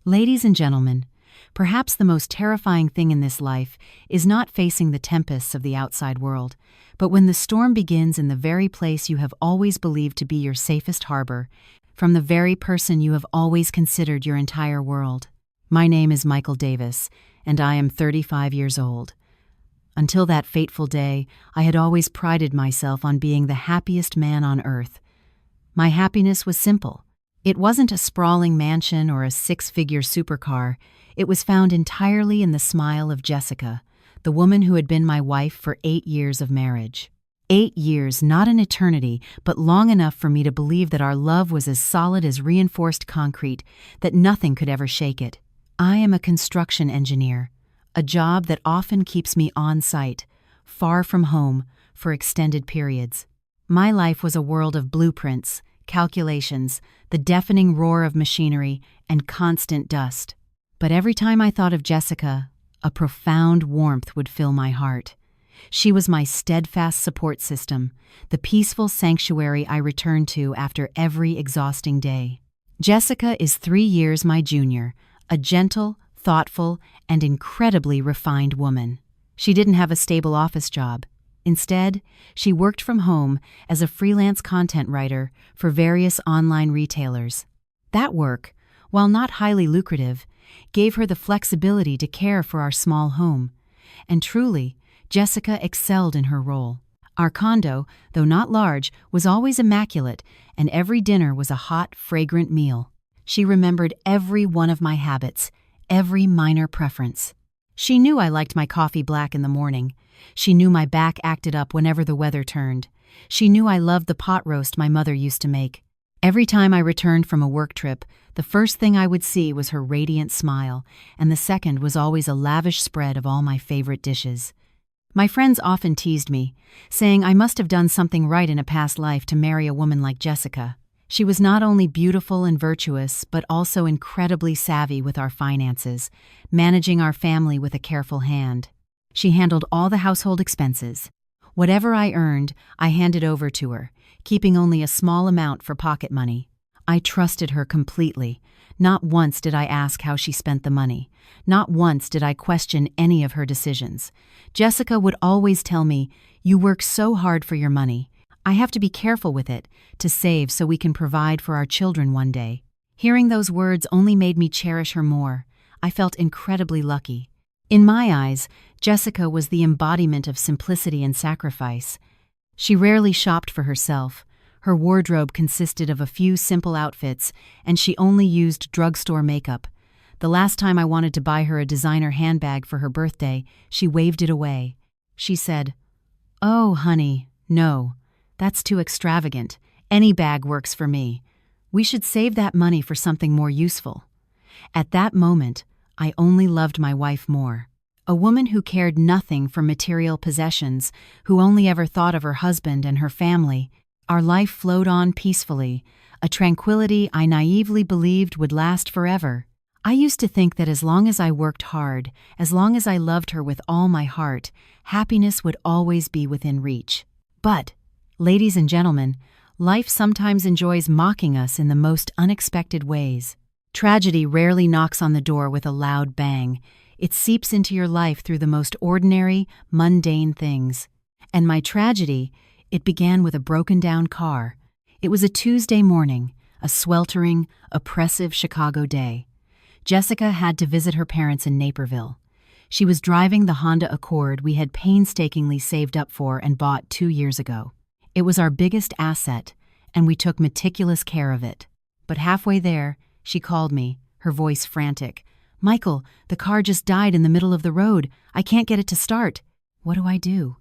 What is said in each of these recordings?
Ladies and gentlemen, perhaps the most terrifying thing in this life is not facing the tempests of the outside world, but when the storm begins in the very place you have always believed to be your safest harbor, from the very person you have always considered your entire world. My name is Michael Davis, and I am 35 years old. Until that fateful day, I had always prided myself on being the happiest man on earth. My happiness was simple. It wasn't a sprawling mansion or a six-figure supercar. It was found entirely in the smile of Jessica, the woman who had been my wife for 8 years of marriage. 8 years, not an eternity, but long enough for me to believe that our love was as solid as reinforced concrete, that nothing could ever shake it. I am a construction engineer, a job that often keeps me on site, far from home, for extended periods. My life was a world of blueprints, calculations, the deafening roar of machinery, and constant dust. But every time I thought of Jessica, a profound warmth would fill my heart. She was my steadfast support system, the peaceful sanctuary I returned to after every exhausting day. Jessica is 3 years my junior, a gentle, thoughtful, and incredibly refined woman. She didn't have a stable office job. Instead, she worked from home as a freelance content writer for various online retailers. That work, while not highly lucrative, gave her the flexibility to care for our small home. And truly, Jessica excelled in her role. Our condo, though not large, was always immaculate, and every dinner was a hot, fragrant meal. She remembered every one of my habits, every minor preference. She knew I liked my coffee black in the morning. She knew my back acted up whenever the weather turned. She knew I loved the pot roast my mother used to make. Every time I returned from a work trip, the first thing I would see was her radiant smile, and the second was always a lavish spread of all my favorite dishes. My friends often teased me, saying I must have done something right in a past life to marry a woman like Jessica. She was not only beautiful and virtuous, but also incredibly savvy with our finances, managing our family with a careful hand. She handled all the household expenses. Whatever I earned, I handed over to her, keeping only a small amount for pocket money. I trusted her completely. Not once did I ask how she spent the money. Not once did I question any of her decisions. Jessica would always tell me, "You work so hard for your money. I have to be careful with it, to save so we can provide for our children one day." Hearing those words only made me cherish her more. I felt incredibly lucky. In my eyes, Jessica was the embodiment of simplicity and sacrifice. She rarely shopped for herself. Her wardrobe consisted of a few simple outfits, and she only used drugstore makeup. The last time I wanted to buy her a designer handbag for her birthday, she waved it away. She said, "Oh, honey, no. That's too extravagant. Any bag works for me. We should save that money for something more useful." At that moment, I only loved my wife more. A woman who cared nothing for material possessions, who only ever thought of her husband and her family. Our life flowed on peacefully, a tranquility I naively believed would last forever. I used to think that as long as I worked hard, as long as I loved her with all my heart, happiness would always be within reach. But, ladies and gentlemen, life sometimes enjoys mocking us in the most unexpected ways. Tragedy rarely knocks on the door with a loud bang. It seeps into your life through the most ordinary, mundane things. And my tragedy, it began with a broken-down car. It was a Tuesday morning, a sweltering, oppressive Chicago day. Jessica had to visit her parents in Naperville. She was driving the Honda Accord we had painstakingly saved up for and bought 2 years ago. It was our biggest asset, and we took meticulous care of it. But halfway there, she called me, her voice frantic. "Michael, the car just died in the middle of the road. I can't get it to start. What do I do?"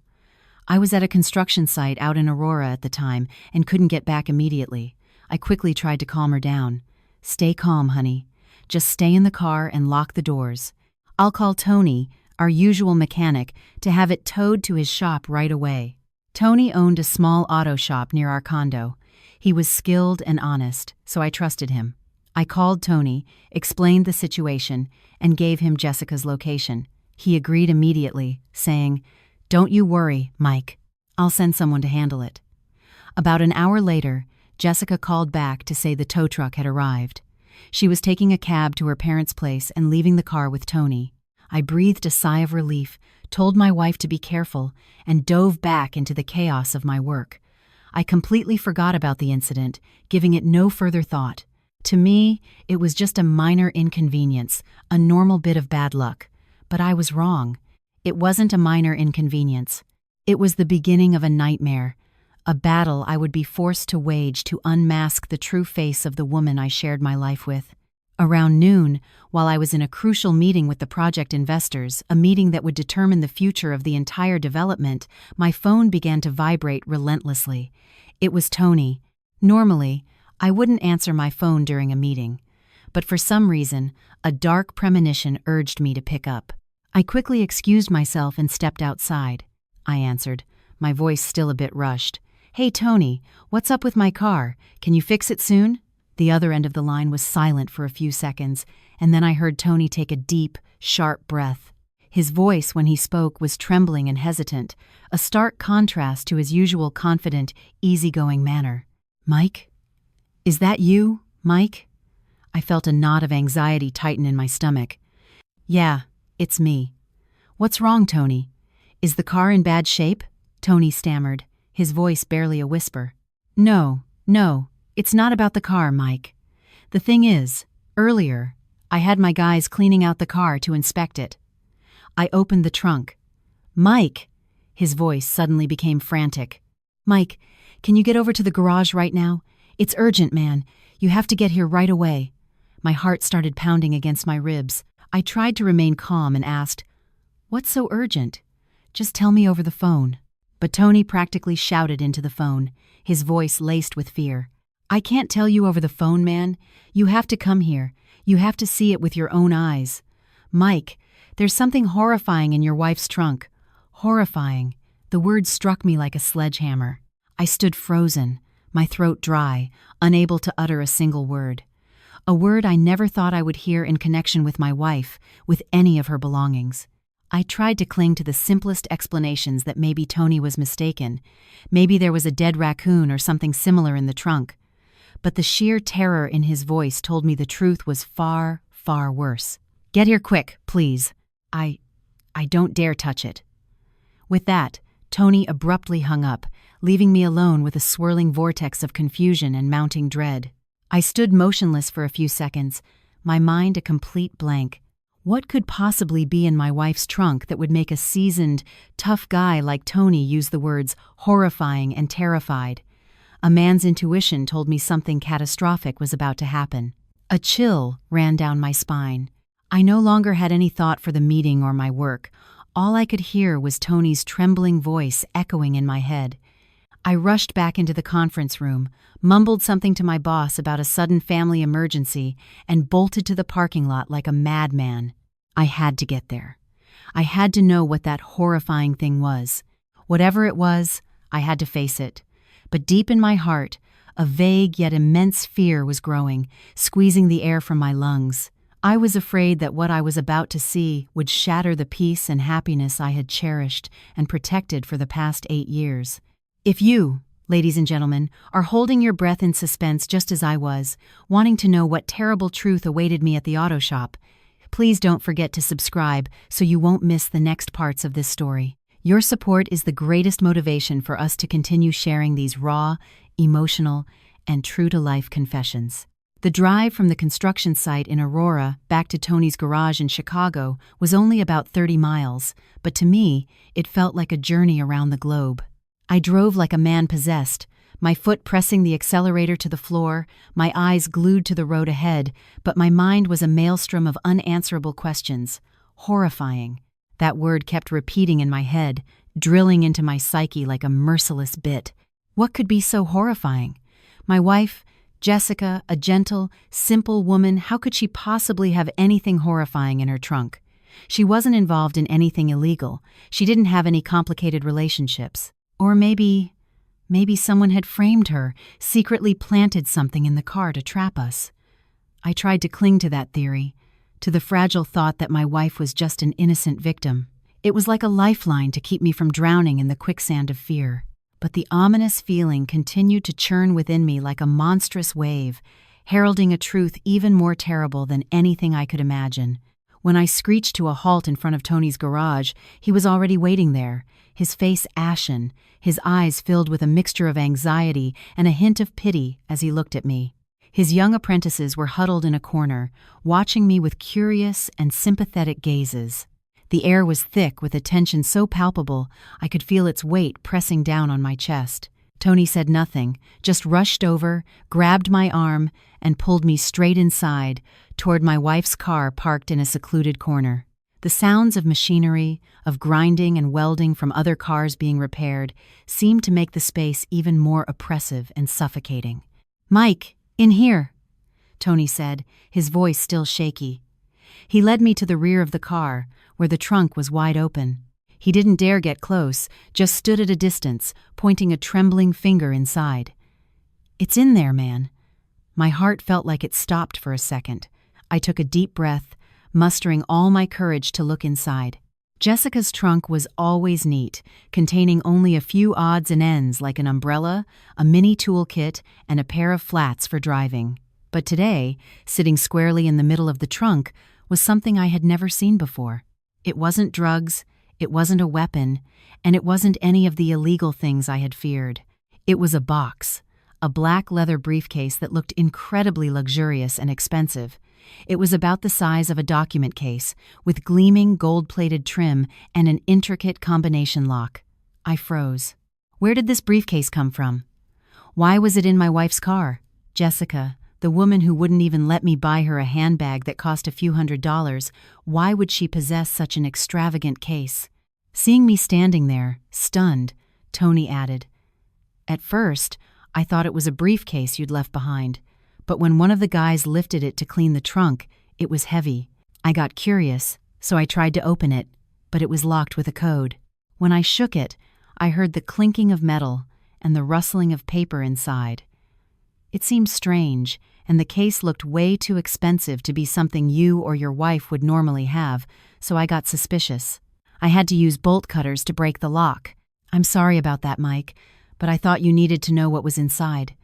I was at a construction site out in Aurora at the time and couldn't get back immediately. I quickly tried to calm her down. "Stay calm, honey. Just stay in the car and lock the doors. I'll call Tony, our usual mechanic, to have it towed to his shop right away." Tony owned a small auto shop near our condo. He was skilled and honest, so I trusted him. I called Tony, explained the situation, and gave him Jessica's location. He agreed immediately, saying, "Don't you worry, Mike. I'll send someone to handle it." About an hour later, Jessica called back to say the tow truck had arrived. She was taking a cab to her parents' place and leaving the car with Tony. I breathed a sigh of relief, told my wife to be careful, and dove back into the chaos of my work. I completely forgot about the incident, giving it no further thought. To me, it was just a minor inconvenience, a normal bit of bad luck. But I was wrong. It wasn't a minor inconvenience. It was the beginning of a nightmare, a battle I would be forced to wage to unmask the true face of the woman I shared my life with. Around noon, while I was in a crucial meeting with the project investors, a meeting that would determine the future of the entire development, my phone began to vibrate relentlessly. It was Tony. Normally, I wouldn't answer my phone during a meeting, but for some reason, a dark premonition urged me to pick up. I quickly excused myself and stepped outside. I answered, my voice still a bit rushed. "Hey Tony, what's up with my car? Can you fix it soon?" The other end of the line was silent for a few seconds, and then I heard Tony take a deep, sharp breath. His voice, when he spoke, was trembling and hesitant, a stark contrast to his usual confident, easygoing manner. "Mike? Is that you, Mike?" I felt a knot of anxiety tighten in my stomach. "Yeah, it's me." "What's wrong, Tony? Is the car in bad shape?" Tony stammered, his voice barely a whisper. No, it's not about the car, Mike. The thing is, earlier, I had my guys cleaning out the car to inspect it. I opened the trunk. "Mike!" His voice suddenly became frantic. "Mike, can you get over to the garage right now? It's urgent, man. You have to get here right away." My heart started pounding against my ribs. I tried to remain calm and asked, "What's so urgent? Just tell me over the phone." But Tony practically shouted into the phone, his voice laced with fear. "I can't tell you over the phone, man. You have to come here. You have to see it with your own eyes. Mike, there's something horrifying in your wife's trunk." Horrifying. The word struck me like a sledgehammer. I stood frozen, my throat dry, unable to utter a single word. A word I never thought I would hear in connection with my wife, with any of her belongings. I tried to cling to the simplest explanations that maybe Tony was mistaken. Maybe there was a dead raccoon or something similar in the trunk. But the sheer terror in his voice told me the truth was far, far worse. "Get here quick, please. I don't dare touch it." With that, Tony abruptly hung up, leaving me alone with a swirling vortex of confusion and mounting dread. I stood motionless for a few seconds, my mind a complete blank. What could possibly be in my wife's trunk that would make a seasoned, tough guy like Tony use the words horrifying and terrified? A man's intuition told me something catastrophic was about to happen. A chill ran down my spine. I no longer had any thought for the meeting or my work. All I could hear was Tony's trembling voice echoing in my head. I rushed back into the conference room, mumbled something to my boss about a sudden family emergency, and bolted to the parking lot like a madman. I had to get there. I had to know what that horrifying thing was. Whatever it was, I had to face it. But deep in my heart, a vague yet immense fear was growing, squeezing the air from my lungs. I was afraid that what I was about to see would shatter the peace and happiness I had cherished and protected for the past 8 years. If you, ladies and gentlemen, are holding your breath in suspense just as I was, wanting to know what terrible truth awaited me at the auto shop, please don't forget to subscribe so you won't miss the next parts of this story. Your support is the greatest motivation for us to continue sharing these raw, emotional, and true-to-life confessions. The drive from the construction site in Aurora back to Tony's garage in Chicago was only about 30 miles, but to me, it felt like a journey around the globe. I drove like a man possessed, my foot pressing the accelerator to the floor, my eyes glued to the road ahead, but my mind was a maelstrom of unanswerable questions. Horrifying. That word kept repeating in my head, drilling into my psyche like a merciless bit. What could be so horrifying? My wife, Jessica, a gentle, simple woman, how could she possibly have anything horrifying in her trunk? She wasn't involved in anything illegal. She didn't have any complicated relationships. Or maybe someone had framed her, secretly planted something in the car to trap us. I tried to cling to that theory, to the fragile thought that my wife was just an innocent victim. It was like a lifeline to keep me from drowning in the quicksand of fear. But the ominous feeling continued to churn within me like a monstrous wave, heralding a truth even more terrible than anything I could imagine. When I screeched to a halt in front of Tony's garage, he was already waiting there, his face ashen, his eyes filled with a mixture of anxiety and a hint of pity as he looked at me. His young apprentices were huddled in a corner, watching me with curious and sympathetic gazes. The air was thick with a tension so palpable I could feel its weight pressing down on my chest. Tony said nothing, just rushed over, grabbed my arm, and pulled me straight inside, toward my wife's car parked in a secluded corner. The sounds of machinery, of grinding and welding from other cars being repaired, seemed to make the space even more oppressive and suffocating. "Mike, in here," Tony said, his voice still shaky. He led me to the rear of the car, where the trunk was wide open. He didn't dare get close, just stood at a distance, pointing a trembling finger inside. "It's in there, man." My heart felt like it stopped for a second. I took a deep breath, mustering all my courage to look inside. Jessica's trunk was always neat, containing only a few odds and ends like an umbrella, a mini toolkit, and a pair of flats for driving. But today, sitting squarely in the middle of the trunk, was something I had never seen before. It wasn't drugs, it wasn't a weapon, and it wasn't any of the illegal things I had feared. It was a box, a black leather briefcase that looked incredibly luxurious and expensive. It was about the size of a document case, with gleaming gold-plated trim and an intricate combination lock. I froze. Where did this briefcase come from? Why was it in my wife's car? Jessica, the woman who wouldn't even let me buy her a handbag that cost a few $100s, why would she possess such an extravagant case? Seeing me standing there, stunned, Tony added, "At first, I thought it was a briefcase you'd left behind. But when one of the guys lifted it to clean the trunk, it was heavy. I got curious, so I tried to open it, but it was locked with a code. When I shook it, I heard the clinking of metal and the rustling of paper inside. It seemed strange, and the case looked way too expensive to be something you or your wife would normally have, so I got suspicious. I had to use bolt cutters to break the lock. I'm sorry about that, Mike, but I thought you needed to know what was inside."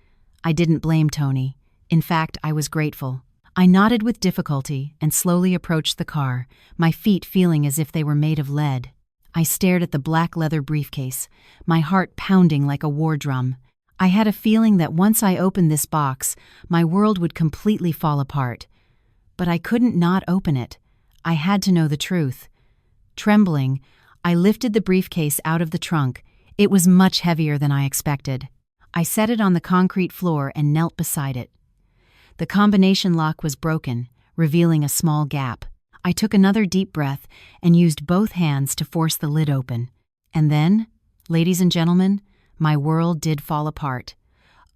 I didn't blame Tony. In fact, I was grateful. I nodded with difficulty and slowly approached the car, my feet feeling as if they were made of lead. I stared at the black leather briefcase, my heart pounding like a war drum. I had a feeling that once I opened this box, my world would completely fall apart. But I couldn't not open it. I had to know the truth. Trembling, I lifted the briefcase out of the trunk. It was much heavier than I expected. I set it on the concrete floor and knelt beside it. The combination lock was broken, revealing a small gap. I took another deep breath and used both hands to force the lid open. And then, ladies and gentlemen, my world did fall apart.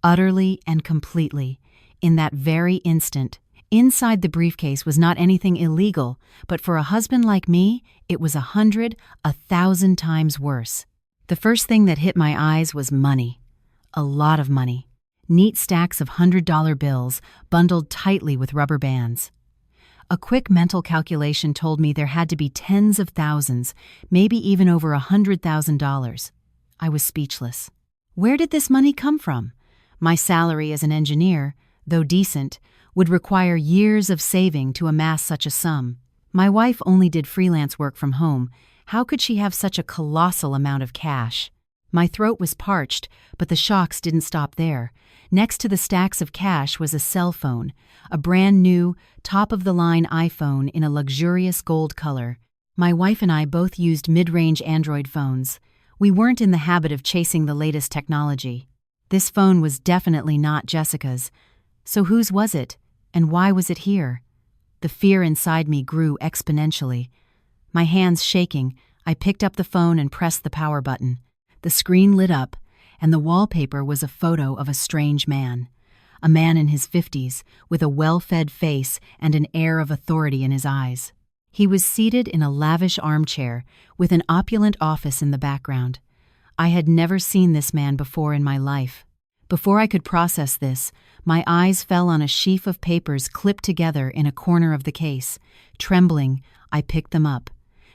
Utterly and completely. In that very instant. Inside the briefcase was not anything illegal, but for a husband like me, it was 100, 1,000 times worse. The first thing that hit my eyes was money. A lot of money. Neat stacks of $100 bills, bundled tightly with rubber bands. A quick mental calculation told me there had to be tens of thousands, maybe even over $100,000. I was speechless. Where did this money come from? My salary as an engineer, though decent, would require years of saving to amass such a sum. My wife only did freelance work from home. How could she have such a colossal amount of cash? My throat was parched, but the shocks didn't stop there. Next to the stacks of cash was a cell phone, a brand new, top-of-the-line iPhone in a luxurious gold color. My wife and I both used mid-range Android phones. We weren't in the habit of chasing the latest technology. This phone was definitely not Jessica's. So whose was it, and why was it here? The fear inside me grew exponentially. My hands shaking, I picked up the phone and pressed the power button. The screen lit up, and the wallpaper was a photo of a strange man. A man in his 50s, with a well-fed face and an air of authority in his eyes. He was seated in a lavish armchair, with an opulent office in the background. I had never seen this man before in my life. Before I could process this, my eyes fell on a sheaf of papers clipped together in a corner of the case. Trembling, I picked them up.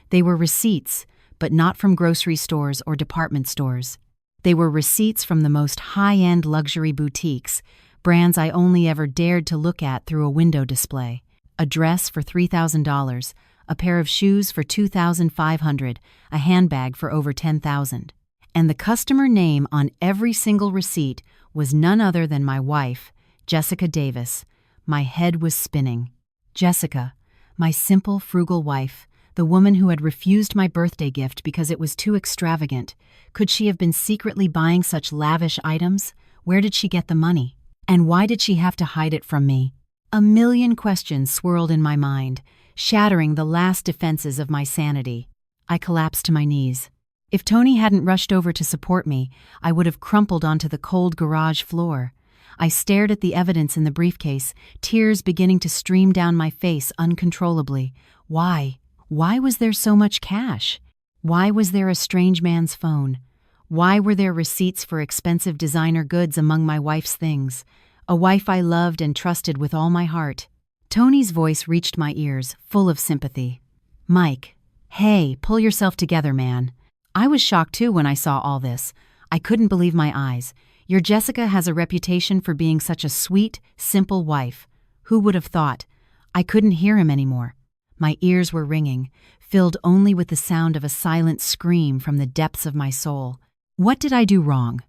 They were receipts, but not from grocery stores or department stores. They were receipts from the most high-end luxury boutiques, brands I only ever dared to look at through a window display. A dress for $3,000, a pair of shoes for $2,500, a handbag for over $10,000. And the customer name on every single receipt was none other than my wife, Jessica Davis. My head was spinning. Jessica, my simple, frugal wife, the woman who had refused my birthday gift because it was too extravagant. Could she have been secretly buying such lavish items? Where did she get the money? And why did she have to hide it from me? A million questions swirled in my mind, shattering the last defenses of my sanity. I collapsed to my knees. If Tony hadn't rushed over to support me, I would have crumpled onto the cold garage floor. I stared at the evidence in the briefcase, tears beginning to stream down my face uncontrollably. Why? Why was there so much cash? Why was there a strange man's phone? Why were there receipts for expensive designer goods among my wife's things? A wife I loved and trusted with all my heart. Tony's voice reached my ears, full of sympathy. "Mike, hey, pull yourself together, man." I was shocked too when I saw all this. I couldn't believe my eyes. Your Jessica has a reputation for being such a sweet, simple wife. Who would have thought? I couldn't hear him anymore. My ears were ringing, filled only with the sound of a silent scream from the depths of my soul. What did I do wrong?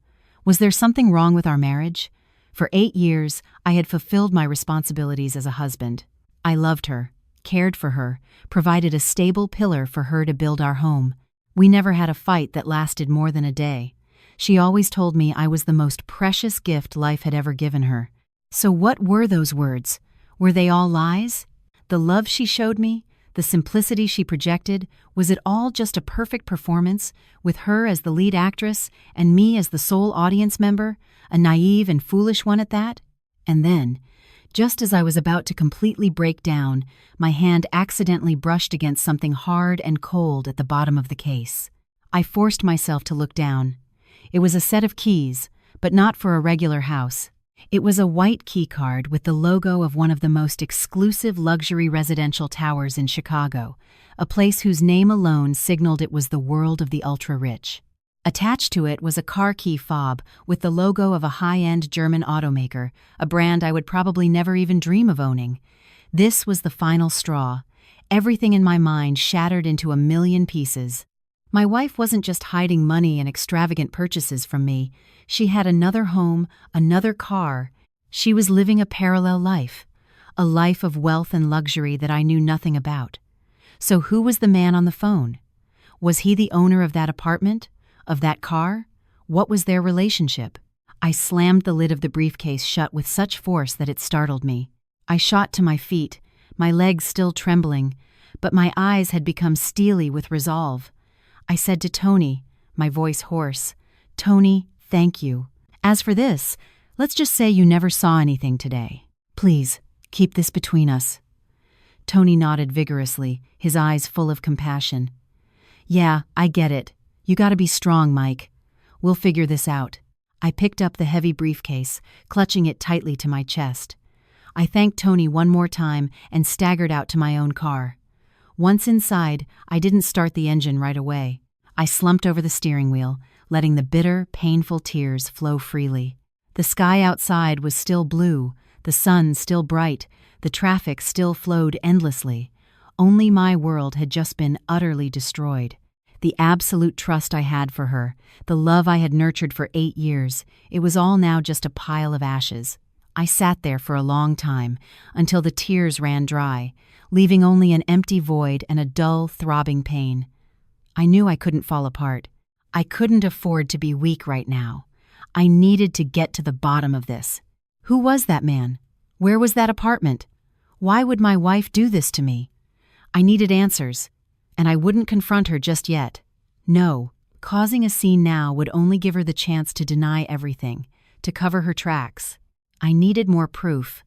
Was there something wrong with our marriage? For 8 years, I had fulfilled my responsibilities as a husband. I loved her, cared for her, provided a stable pillar for her to build our home. We never had a fight that lasted more than a day. She always told me I was the most precious gift life had ever given her. So what were those words? Were they all lies? The love she showed me, the simplicity she projected, was it all just a perfect performance, with her as the lead actress and me as the sole audience member, a naive and foolish one at that? And then, just as I was about to completely break down, my hand accidentally brushed against something hard and cold at the bottom of the case. I forced myself to look down. It was a set of keys, but not for a regular house. It was a white key card with the logo of one of the most exclusive luxury residential towers in Chicago, a place whose name alone signaled it was the world of the ultra-rich. Attached to it was a car key fob with the logo of a high-end German automaker, a brand I would probably never even dream of owning. This was the final straw. Everything in my mind shattered into a million pieces. My wife wasn't just hiding money and extravagant purchases from me. She had another home, another car. She was living a parallel life, a life of wealth and luxury that I knew nothing about. So who was the man on the phone? Was he the owner of that apartment? Of that car? What was their relationship? I slammed the lid of the briefcase shut with such force that it startled me. I shot to my feet, my legs still trembling, but my eyes had become steely with resolve. I said to Tony, my voice hoarse, "Tony, thank you. As for this, let's just say you never saw anything today. Please, keep this between us." Tony nodded vigorously, his eyes full of compassion. "Yeah, I get it. You gotta be strong, Mike. We'll figure this out." I picked up the heavy briefcase, clutching it tightly to my chest. I thanked Tony one more time and staggered out to my own car. Once inside, I didn't start the engine right away. I slumped over the steering wheel, letting the bitter, painful tears flow freely. The sky outside was still blue, the sun still bright, the traffic still flowed endlessly. Only my world had just been utterly destroyed. The absolute trust I had for her, the love I had nurtured for 8 years, it was all now just a pile of ashes. I sat there for a long time, until the tears ran dry, leaving only an empty void and a dull, throbbing pain. I knew I couldn't fall apart. I couldn't afford to be weak right now. I needed to get to the bottom of this. Who was that man? Where was that apartment? Why would my wife do this to me? I needed answers, and I wouldn't confront her just yet. No, causing a scene now would only give her the chance to deny everything, to cover her tracks. I needed more proof.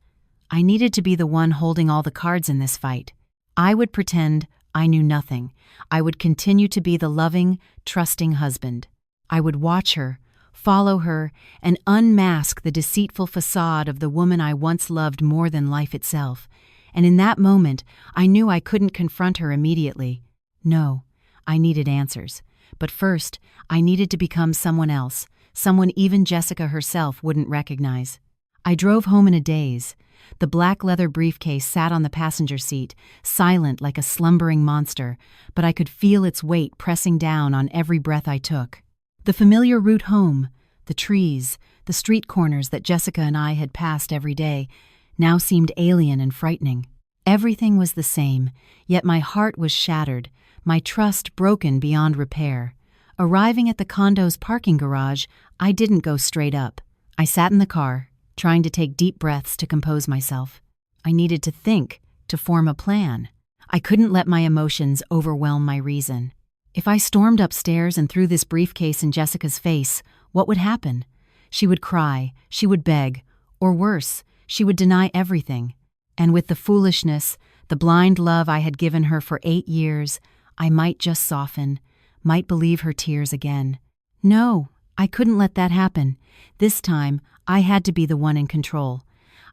I needed to be the one holding all the cards in this fight. I would pretend I knew nothing. I would continue to be the loving, trusting husband. I would watch her, follow her, and unmask the deceitful facade of the woman I once loved more than life itself. And in that moment, I knew I couldn't confront her immediately. No, I needed answers. But first, I needed to become someone else, someone even Jessica herself wouldn't recognize. I drove home in a daze. The black leather briefcase sat on the passenger seat, silent like a slumbering monster, but I could feel its weight pressing down on every breath I took. The familiar route home, the trees, the street corners that Jessica and I had passed every day, now seemed alien and frightening. Everything was the same, yet my heart was shattered, my trust broken beyond repair. Arriving at the condo's parking garage, I didn't go straight up. I sat in the car, trying to take deep breaths to compose myself. I needed to think, to form a plan. I couldn't let my emotions overwhelm my reason. If I stormed upstairs and threw this briefcase in Jessica's face, what would happen? She would cry, she would beg, or worse, she would deny everything. And with the foolishness, the blind love I had given her for 8 years, I might just soften, might believe her tears again. No, I couldn't let that happen. This time, I had to be the one in control.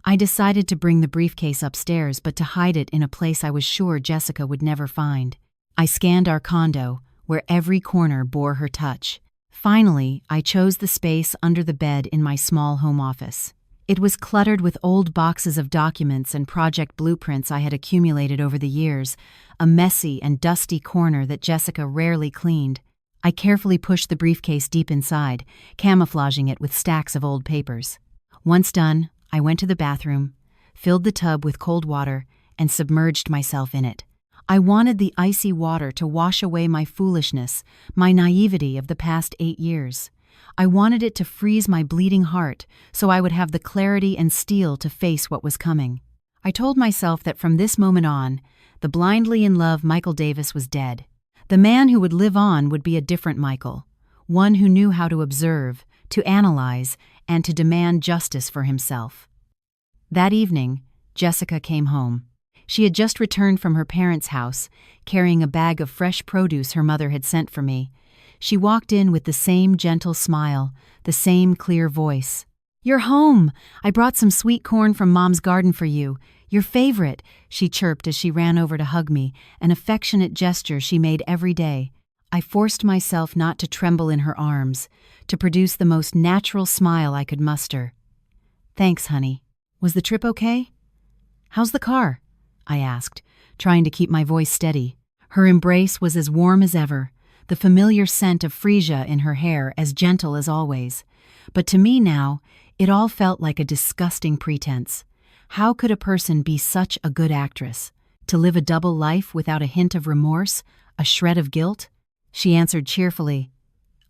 I decided to bring the briefcase upstairs, but to hide it in a place I was sure Jessica would never find. I scanned our condo, where every corner bore her touch. Finally, I chose the space under the bed in my small home office. It was cluttered with old boxes of documents and project blueprints I had accumulated over the years, a messy and dusty corner that Jessica rarely cleaned. I carefully pushed the briefcase deep inside, camouflaging it with stacks of old papers. Once done, I went to the bathroom, filled the tub with cold water, and submerged myself in it. I wanted the icy water to wash away my foolishness, my naivety of the past 8 years. I wanted it to freeze my bleeding heart so I would have the clarity and steel to face what was coming. I told myself that from this moment on, the blindly in love Michael Davis was dead. The man who would live on would be a different Michael, one who knew how to observe, to analyze, and to demand justice for himself. That evening, Jessica came home. She had just returned from her parents' house, carrying a bag of fresh produce her mother had sent for me. She walked in with the same gentle smile, the same clear voice. "You're home! I brought some sweet corn from Mom's garden for you. Your favorite," she chirped as she ran over to hug me, an affectionate gesture she made every day. I forced myself not to tremble in her arms, to produce the most natural smile I could muster. "Thanks, honey. Was the trip okay?" "How's the car?" I asked, trying to keep my voice steady. Her embrace was as warm as ever, the familiar scent of freesia in her hair as gentle as always. But to me now, it all felt like a disgusting pretense. How could a person be such a good actress? To live a double life without a hint of remorse, a shred of guilt? She answered cheerfully,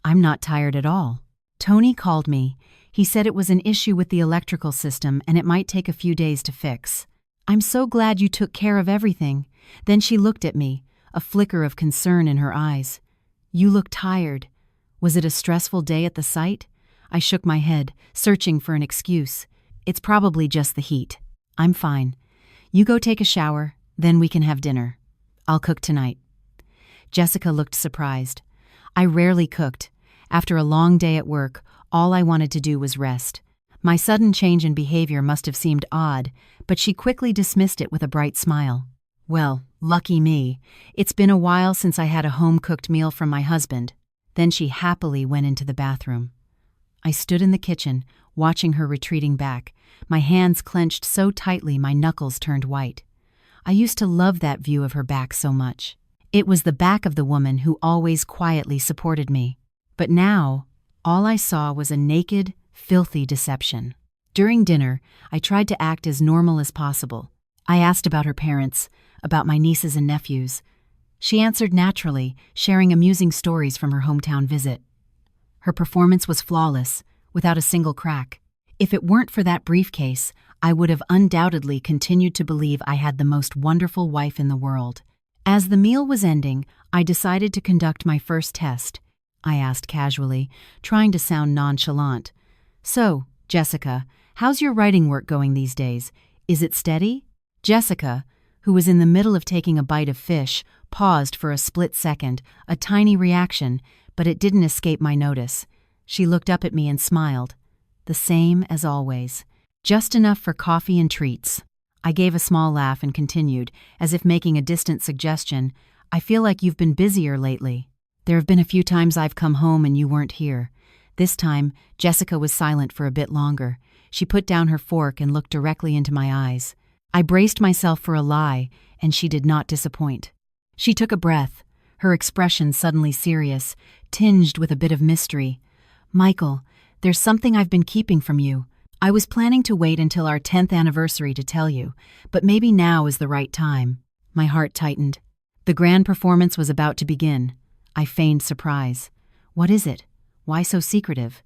"I'm not tired at all." Tony called me. He said it was an issue with the electrical system and it might take a few days to fix. "I'm so glad you took care of everything." Then she looked at me, a flicker of concern in her eyes. "You look tired. Was it a stressful day at the site?" I shook my head, searching for an excuse. "It's probably just the heat. I'm fine. You go take a shower, then we can have dinner. I'll cook tonight." Jessica looked surprised. I rarely cooked. After a long day at work, all I wanted to do was rest. My sudden change in behavior must have seemed odd, but she quickly dismissed it with a bright smile. "Well, lucky me. It's been a while since I had a home-cooked meal from my husband." Then she happily went into the bathroom. I stood in the kitchen, watching her retreating back, my hands clenched so tightly my knuckles turned white. I used to love that view of her back so much. It was the back of the woman who always quietly supported me. But now, all I saw was a naked, filthy deception. During dinner, I tried to act as normal as possible. I asked about her parents, about my nieces and nephews. She answered naturally, sharing amusing stories from her hometown visit. Her performance was flawless, without a single crack. If it weren't for that briefcase, I would have undoubtedly continued to believe I had the most wonderful wife in the world. As the meal was ending, I decided to conduct my first test. I asked casually, trying to sound nonchalant. "So, Jessica, how's your writing work going these days? Is it steady?" Jessica, who was in the middle of taking a bite of fish, paused for a split second, a tiny reaction, but it didn't escape my notice. She looked up at me and smiled. The same as always. "Just enough for coffee and treats." I gave a small laugh and continued, as if making a distant suggestion. "I feel like you've been busier lately. There have been a few times I've come home and you weren't here." This time, Jessica was silent for a bit longer. She put down her fork and looked directly into my eyes. I braced myself for a lie, and she did not disappoint. She took a breath, her expression suddenly serious, tinged with a bit of mystery. "Michael, there's something I've been keeping from you. I was planning to wait until our 10th anniversary to tell you, but maybe now is the right time." My heart tightened. The grand performance was about to begin. I feigned surprise. "What is it? Why so secretive?"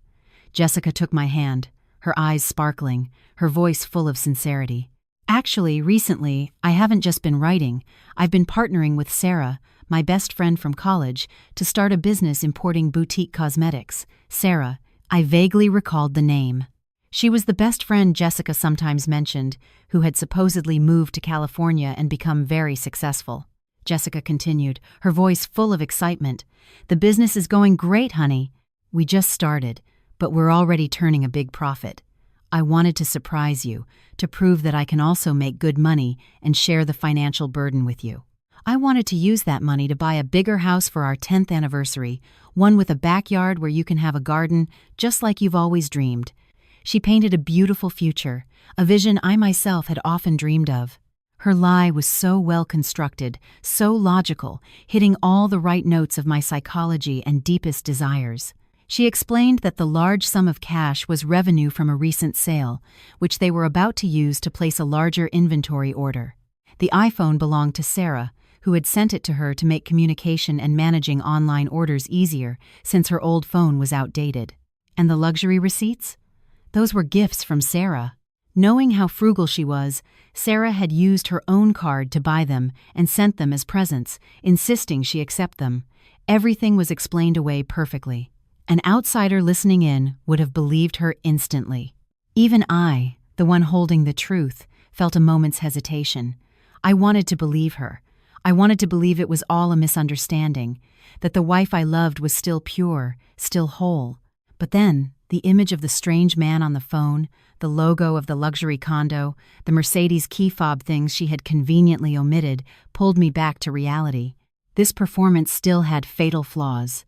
Jessica took my hand, her eyes sparkling, her voice full of sincerity. "Actually, recently, I haven't just been writing. I've been partnering with Sarah, my best friend from college, to start a business importing boutique cosmetics." Sarah, I vaguely recalled the name. She was the best friend Jessica sometimes mentioned, who had supposedly moved to California and become very successful. Jessica continued, her voice full of excitement. "The business is going great, honey. We just started, but we're already turning a big profit. I wanted to surprise you, to prove that I can also make good money and share the financial burden with you. I wanted to use that money to buy a bigger house for our 10th anniversary, one with a backyard where you can have a garden just like you've always dreamed." She painted a beautiful future, a vision I myself had often dreamed of. Her lie was so well constructed, so logical, hitting all the right notes of my psychology and deepest desires. She explained that the large sum of cash was revenue from a recent sale, which they were about to use to place a larger inventory order. The iPhone belonged to Sarah, who had sent it to her to make communication and managing online orders easier since her old phone was outdated. And the luxury receipts? Those were gifts from Sarah. Knowing how frugal she was, Sarah had used her own card to buy them and sent them as presents, insisting she accept them. Everything was explained away perfectly. An outsider listening in would have believed her instantly. Even I, the one holding the truth, felt a moment's hesitation. I wanted to believe her. I wanted to believe it was all a misunderstanding, that the wife I loved was still pure, still whole. But then, the image of the strange man on the phone, the logo of the luxury condo, the Mercedes key fob things she had conveniently omitted, pulled me back to reality. This performance still had fatal flaws.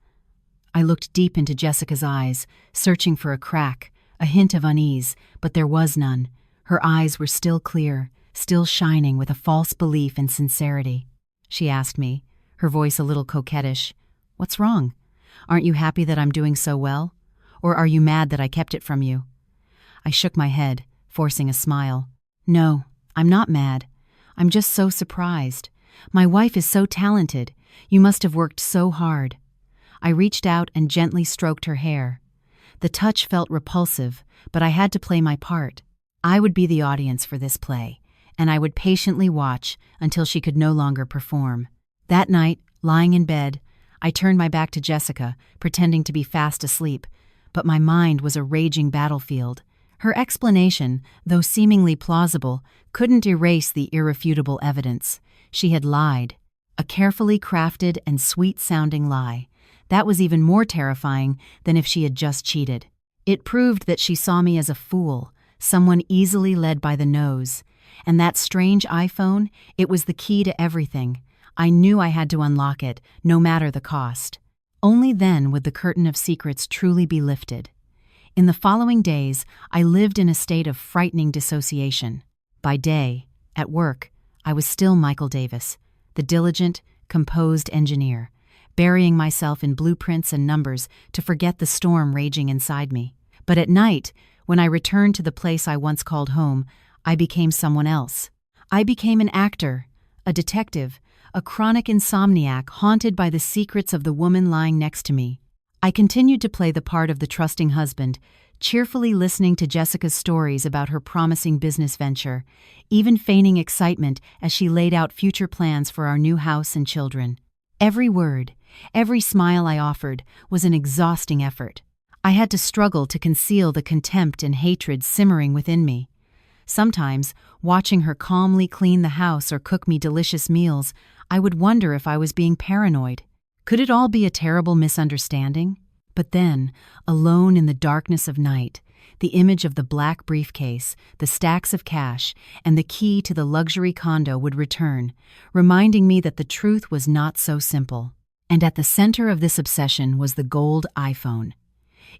I looked deep into Jessica's eyes, searching for a crack, a hint of unease, but there was none. Her eyes were still clear, still shining with a false belief in sincerity. She asked me, her voice a little coquettish, "What's wrong? Aren't you happy that I'm doing so well? Or are you mad that I kept it from you?" I shook my head, forcing a smile. "No, I'm not mad. I'm just so surprised. My wife is so talented. You must have worked so hard." I reached out and gently stroked her hair. The touch felt repulsive, but I had to play my part. I would be the audience for this play, and I would patiently watch until she could no longer perform. That night, lying in bed, I turned my back to Jessica, pretending to be fast asleep, but my mind was a raging battlefield. Her explanation, though seemingly plausible, couldn't erase the irrefutable evidence. She had lied. A carefully crafted and sweet-sounding lie. That was even more terrifying than if she had just cheated. It proved that she saw me as a fool, someone easily led by the nose. And that strange iPhone, it was the key to everything. I knew I had to unlock it, no matter the cost. Only then would the curtain of secrets truly be lifted. In the following days, I lived in a state of frightening dissociation. By day, at work, I was still Michael Davis, the diligent, composed engineer, burying myself in blueprints and numbers to forget the storm raging inside me. But at night, when I returned to the place I once called home, I became someone else. I became an actor, a detective, a chronic insomniac haunted by the secrets of the woman lying next to me. I continued to play the part of the trusting husband, cheerfully listening to Jessica's stories about her promising business venture, even feigning excitement as she laid out future plans for our new house and children. Every word, every smile I offered was an exhausting effort. I had to struggle to conceal the contempt and hatred simmering within me. Sometimes, watching her calmly clean the house or cook me delicious meals, I would wonder if I was being paranoid. Could it all be a terrible misunderstanding? But then, alone in the darkness of night, the image of the black briefcase, the stacks of cash, and the key to the luxury condo would return, reminding me that the truth was not so simple. And at the center of this obsession was the gold iPhone.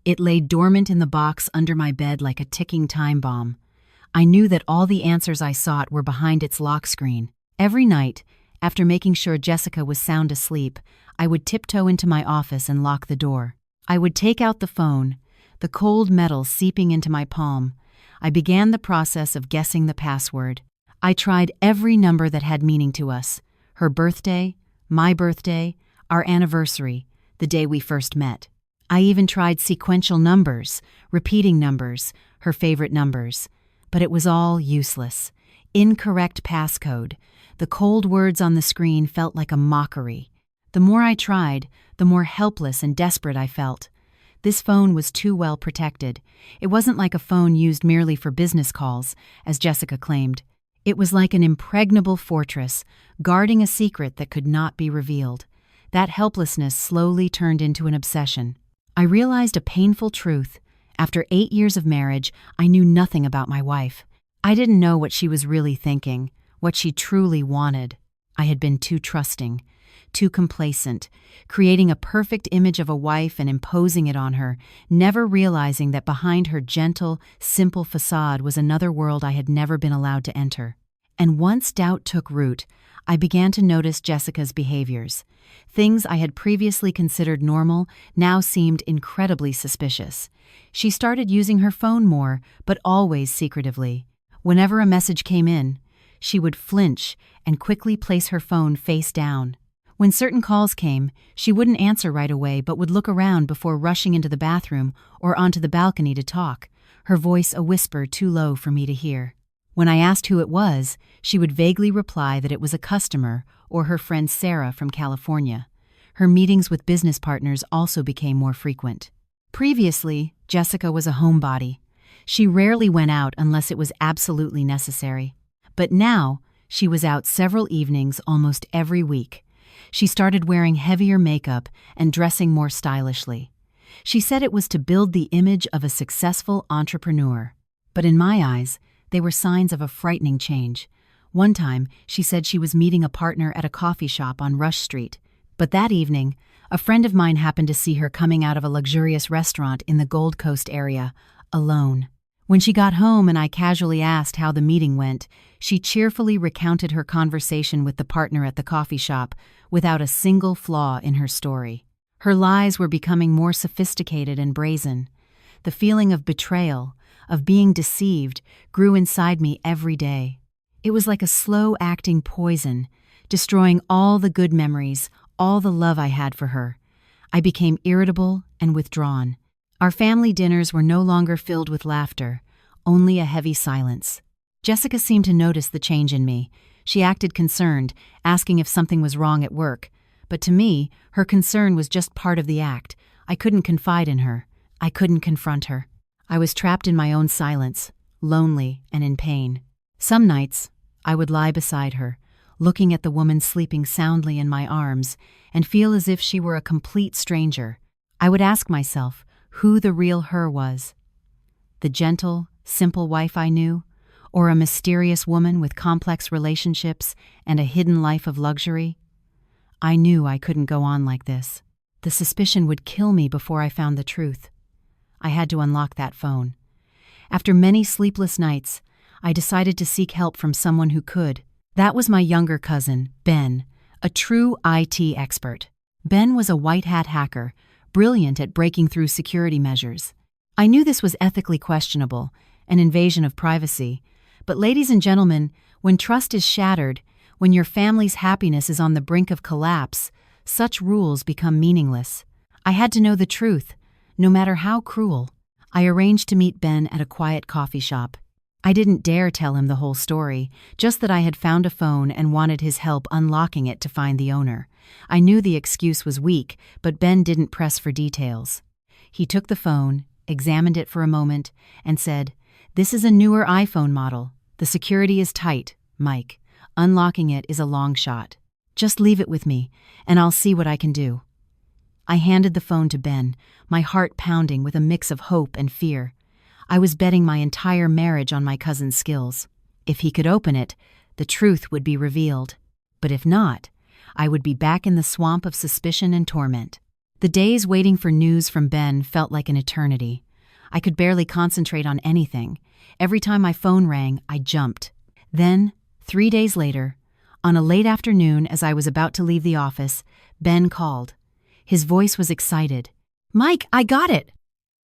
It lay dormant in the box under my bed like a ticking time bomb. I knew that all the answers I sought were behind its lock screen. Every night, after making sure Jessica was sound asleep, I would tiptoe into my office and lock the door. I would take out the phone, the cold metal seeping into my palm. I began the process of guessing the password. I tried every number that had meaning to us: her birthday, my birthday, our anniversary, the day we first met. I even tried sequential numbers, repeating numbers, her favorite numbers. But it was all useless. Incorrect passcode. The cold words on the screen felt like a mockery. The more I tried, the more helpless and desperate I felt. This phone was too well protected. It wasn't like a phone used merely for business calls, as Jessica claimed. It was like an impregnable fortress, guarding a secret that could not be revealed. That helplessness slowly turned into an obsession. I realized a painful truth. After 8 years of marriage, I knew nothing about my wife. I didn't know what she was really thinking, what she truly wanted. I had been too trusting, too complacent, creating a perfect image of a wife and imposing it on her, never realizing that behind her gentle, simple facade was another world I had never been allowed to enter. And once doubt took root, I began to notice Jessica's behaviors. Things I had previously considered normal now seemed incredibly suspicious. She started using her phone more, but always secretively. Whenever a message came in, she would flinch and quickly place her phone face down. When certain calls came, she wouldn't answer right away but would look around before rushing into the bathroom or onto the balcony to talk, her voice a whisper too low for me to hear. When I asked who it was, she would vaguely reply that it was a customer or her friend Sarah from California. Her meetings with business partners also became more frequent. Previously, Jessica was a homebody. She rarely went out unless it was absolutely necessary. But now, she was out several evenings almost every week. She started wearing heavier makeup and dressing more stylishly. She said it was to build the image of a successful entrepreneur. But in my eyes, they were signs of a frightening change. One time, she said she was meeting a partner at a coffee shop on Rush Street. But that evening, a friend of mine happened to see her coming out of a luxurious restaurant in the Gold Coast area, alone. When she got home and I casually asked how the meeting went, she cheerfully recounted her conversation with the partner at the coffee shop without a single flaw in her story. Her lies were becoming more sophisticated and brazen. The feeling of betrayal, of being deceived, grew inside me every day. It was like a slow-acting poison, destroying all the good memories, all the love I had for her. I became irritable and withdrawn. Our family dinners were no longer filled with laughter, only a heavy silence. Jessica seemed to notice the change in me. She acted concerned, asking if something was wrong at work. But to me, her concern was just part of the act. I couldn't confide in her. I couldn't confront her. I was trapped in my own silence, lonely and in pain. Some nights, I would lie beside her, looking at the woman sleeping soundly in my arms, and feel as if she were a complete stranger. I would ask myself who the real her was. The gentle, simple wife I knew, or a mysterious woman with complex relationships and a hidden life of luxury? I knew I couldn't go on like this. The suspicion would kill me before I found the truth. I had to unlock that phone. After many sleepless nights, I decided to seek help from someone who could. That was my younger cousin, Ben, a true IT expert. Ben was a white-hat hacker, brilliant at breaking through security measures. I knew this was ethically questionable, an invasion of privacy. But ladies and gentlemen, when trust is shattered, when your family's happiness is on the brink of collapse, such rules become meaningless. I had to know the truth, no matter how cruel. I arranged to meet Ben at a quiet coffee shop. I didn't dare tell him the whole story, just that I had found a phone and wanted his help unlocking it to find the owner. I knew the excuse was weak, but Ben didn't press for details. He took the phone, examined it for a moment, and said, "This is a newer iPhone model. The security is tight, Mike. Unlocking it is a long shot. Just leave it with me, and I'll see what I can do." I handed the phone to Ben, my heart pounding with a mix of hope and fear. I was betting my entire marriage on my cousin's skills. If he could open it, the truth would be revealed. But if not, I would be back in the swamp of suspicion and torment. The days waiting for news from Ben felt like an eternity. I could barely concentrate on anything. Every time my phone rang, I jumped. Then, 3 days later, on a late afternoon as I was about to leave the office, Ben called. His voice was excited. "Mike, I got it!"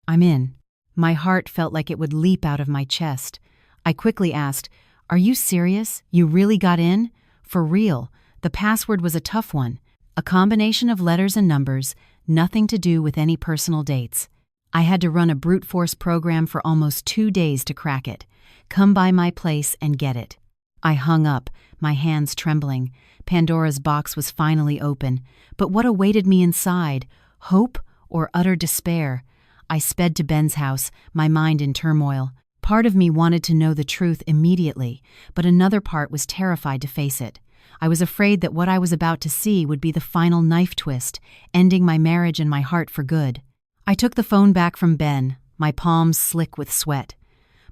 "I'm in." My heart felt like it would leap out of my chest. I quickly asked, "Are you serious? You really got in?" "For real. The password was a tough one. A combination of letters and numbers, nothing to do with any personal dates. I had to run a brute force program for almost 2 days to crack it. Come by my place and get it." I hung up, my hands trembling. Pandora's box was finally open. But what awaited me inside? Hope or utter despair? I sped to Ben's house, my mind in turmoil. Part of me wanted to know the truth immediately, but another part was terrified to face it. I was afraid that what I was about to see would be the final knife twist, ending my marriage and my heart for good. I took the phone back from Ben, my palms slick with sweat.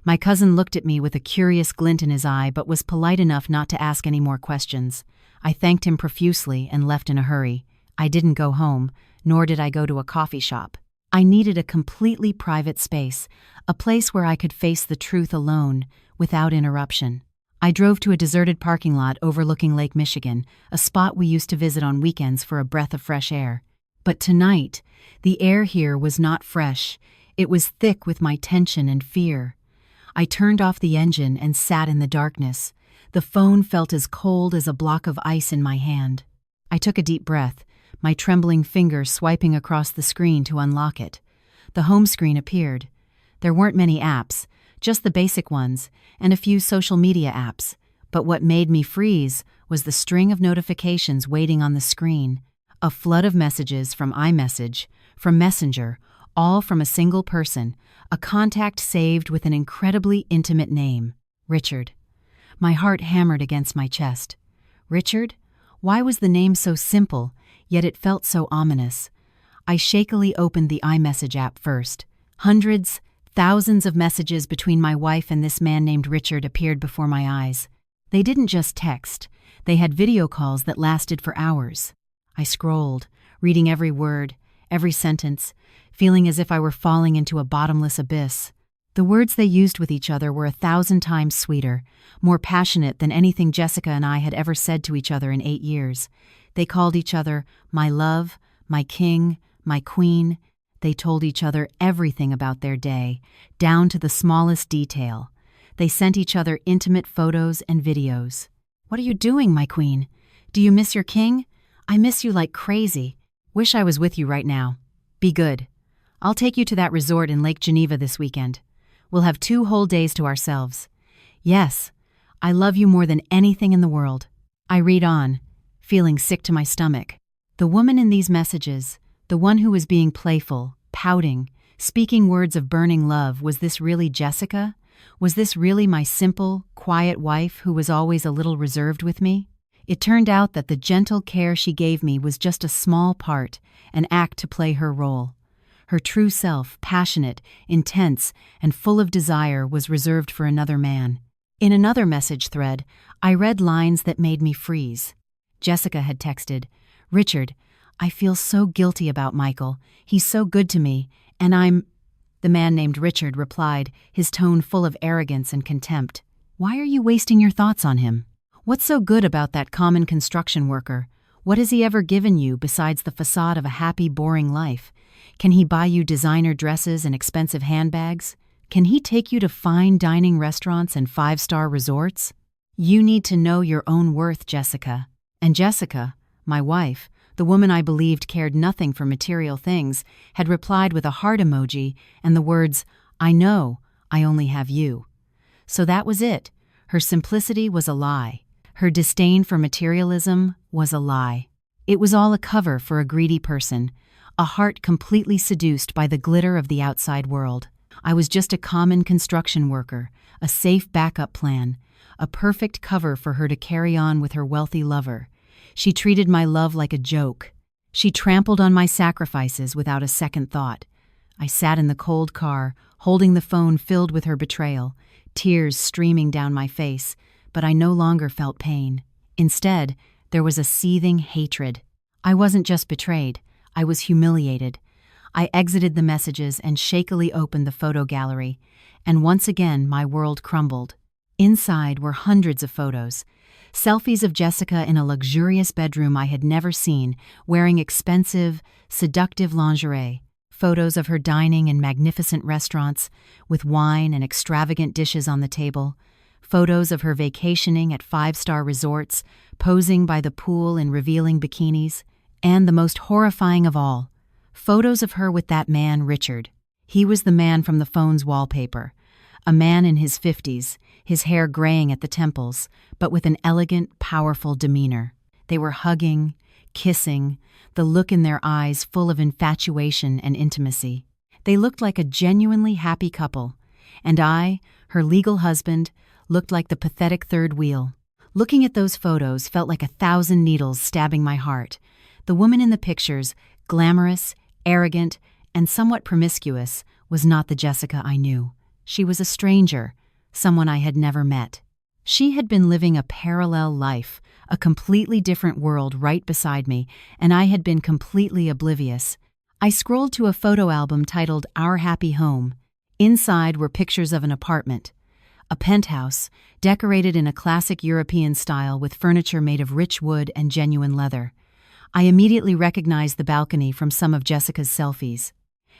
My cousin looked at me with a curious glint in his eye but was polite enough not to ask any more questions. I thanked him profusely and left in a hurry. I didn't go home, nor did I go to a coffee shop. I needed a completely private space, a place where I could face the truth alone, without interruption. I drove to a deserted parking lot overlooking Lake Michigan, a spot we used to visit on weekends for a breath of fresh air. But tonight, the air here was not fresh. It was thick with my tension and fear. I turned off the engine and sat in the darkness. The phone felt as cold as a block of ice in my hand. I took a deep breath, my trembling fingers swiping across the screen to unlock it. The home screen appeared. There weren't many apps, just the basic ones, and a few social media apps. But what made me freeze was the string of notifications waiting on the screen. A flood of messages from iMessage, from Messenger, all from a single person, a contact saved with an incredibly intimate name, Richard. My heart hammered against my chest. Richard? Why was the name so simple, yet it felt so ominous? I shakily opened the iMessage app first. Hundreds, thousands of messages between my wife and this man named Richard appeared before my eyes. They didn't just text. They had video calls that lasted for hours. I scrolled, reading every word, every sentence, feeling as if I were falling into a bottomless abyss. The words they used with each other were 1,000 times sweeter, more passionate than anything Jessica and I had ever said to each other in 8 years. They called each other my love, my king, my queen. They told each other everything about their day, down to the smallest detail. They sent each other intimate photos and videos. "What are you doing, my queen? Do you miss your king? I miss you like crazy. Wish I was with you right now. Be good. I'll take you to that resort in Lake Geneva this weekend. We'll have 2 whole days to ourselves. Yes, I love you more than anything in the world." I read on, feeling sick to my stomach. The woman in these messages, the one who was being playful, pouting, speaking words of burning love, was this really Jessica? Was this really my simple, quiet wife who was always a little reserved with me? It turned out that the gentle care she gave me was just a small part, an act to play her role. Her true self, passionate, intense, and full of desire, was reserved for another man. In another message thread, I read lines that made me freeze. Jessica had texted, "Richard, I feel so guilty about Michael. He's so good to me, and I'm—" The man named Richard replied, his tone full of arrogance and contempt. "Why are you wasting your thoughts on him? What's so good about that common construction worker? What has he ever given you besides the facade of a happy, boring life? Can he buy you designer dresses and expensive handbags? Can he take you to fine dining restaurants and 5-star resorts? You need to know your own worth, Jessica." And Jessica, my wife, the woman I believed cared nothing for material things, had replied with a heart emoji and the words, "I know, I only have you." So that was it. Her simplicity was a lie. Her disdain for materialism was a lie. It was all a cover for a greedy person, a heart completely seduced by the glitter of the outside world. I was just a common construction worker, a safe backup plan, a perfect cover for her to carry on with her wealthy lover. She treated my love like a joke. She trampled on my sacrifices without a second thought. I sat in the cold car, holding the phone filled with her betrayal, tears streaming down my face, but I no longer felt pain. Instead, there was a seething hatred. I wasn't just betrayed. I was humiliated. I exited the messages and shakily opened the photo gallery, and once again my world crumbled. Inside were hundreds of photos. Selfies of Jessica in a luxurious bedroom I had never seen, wearing expensive, seductive lingerie. Photos of her dining in magnificent restaurants, with wine and extravagant dishes on the table. Photos of her vacationing at five-star resorts, posing by the pool in revealing bikinis. And the most horrifying of all, photos of her with that man, Richard. He was the man from the phone's wallpaper. A man in his 50s, his hair graying at the temples, but with an elegant, powerful demeanor. They were hugging, kissing, the look in their eyes full of infatuation and intimacy. They looked like a genuinely happy couple, and I, her legal husband, looked like the pathetic third wheel. Looking at those photos felt like 1,000 needles stabbing my heart. The woman in the pictures, glamorous, arrogant, and somewhat promiscuous, was not the Jessica I knew. She was a stranger, someone I had never met. She had been living a parallel life, a completely different world right beside me, and I had been completely oblivious. I scrolled to a photo album titled Our Happy Home. Inside were pictures of an apartment. A penthouse, decorated in a classic European style with furniture made of rich wood and genuine leather. I immediately recognized the balcony from some of Jessica's selfies.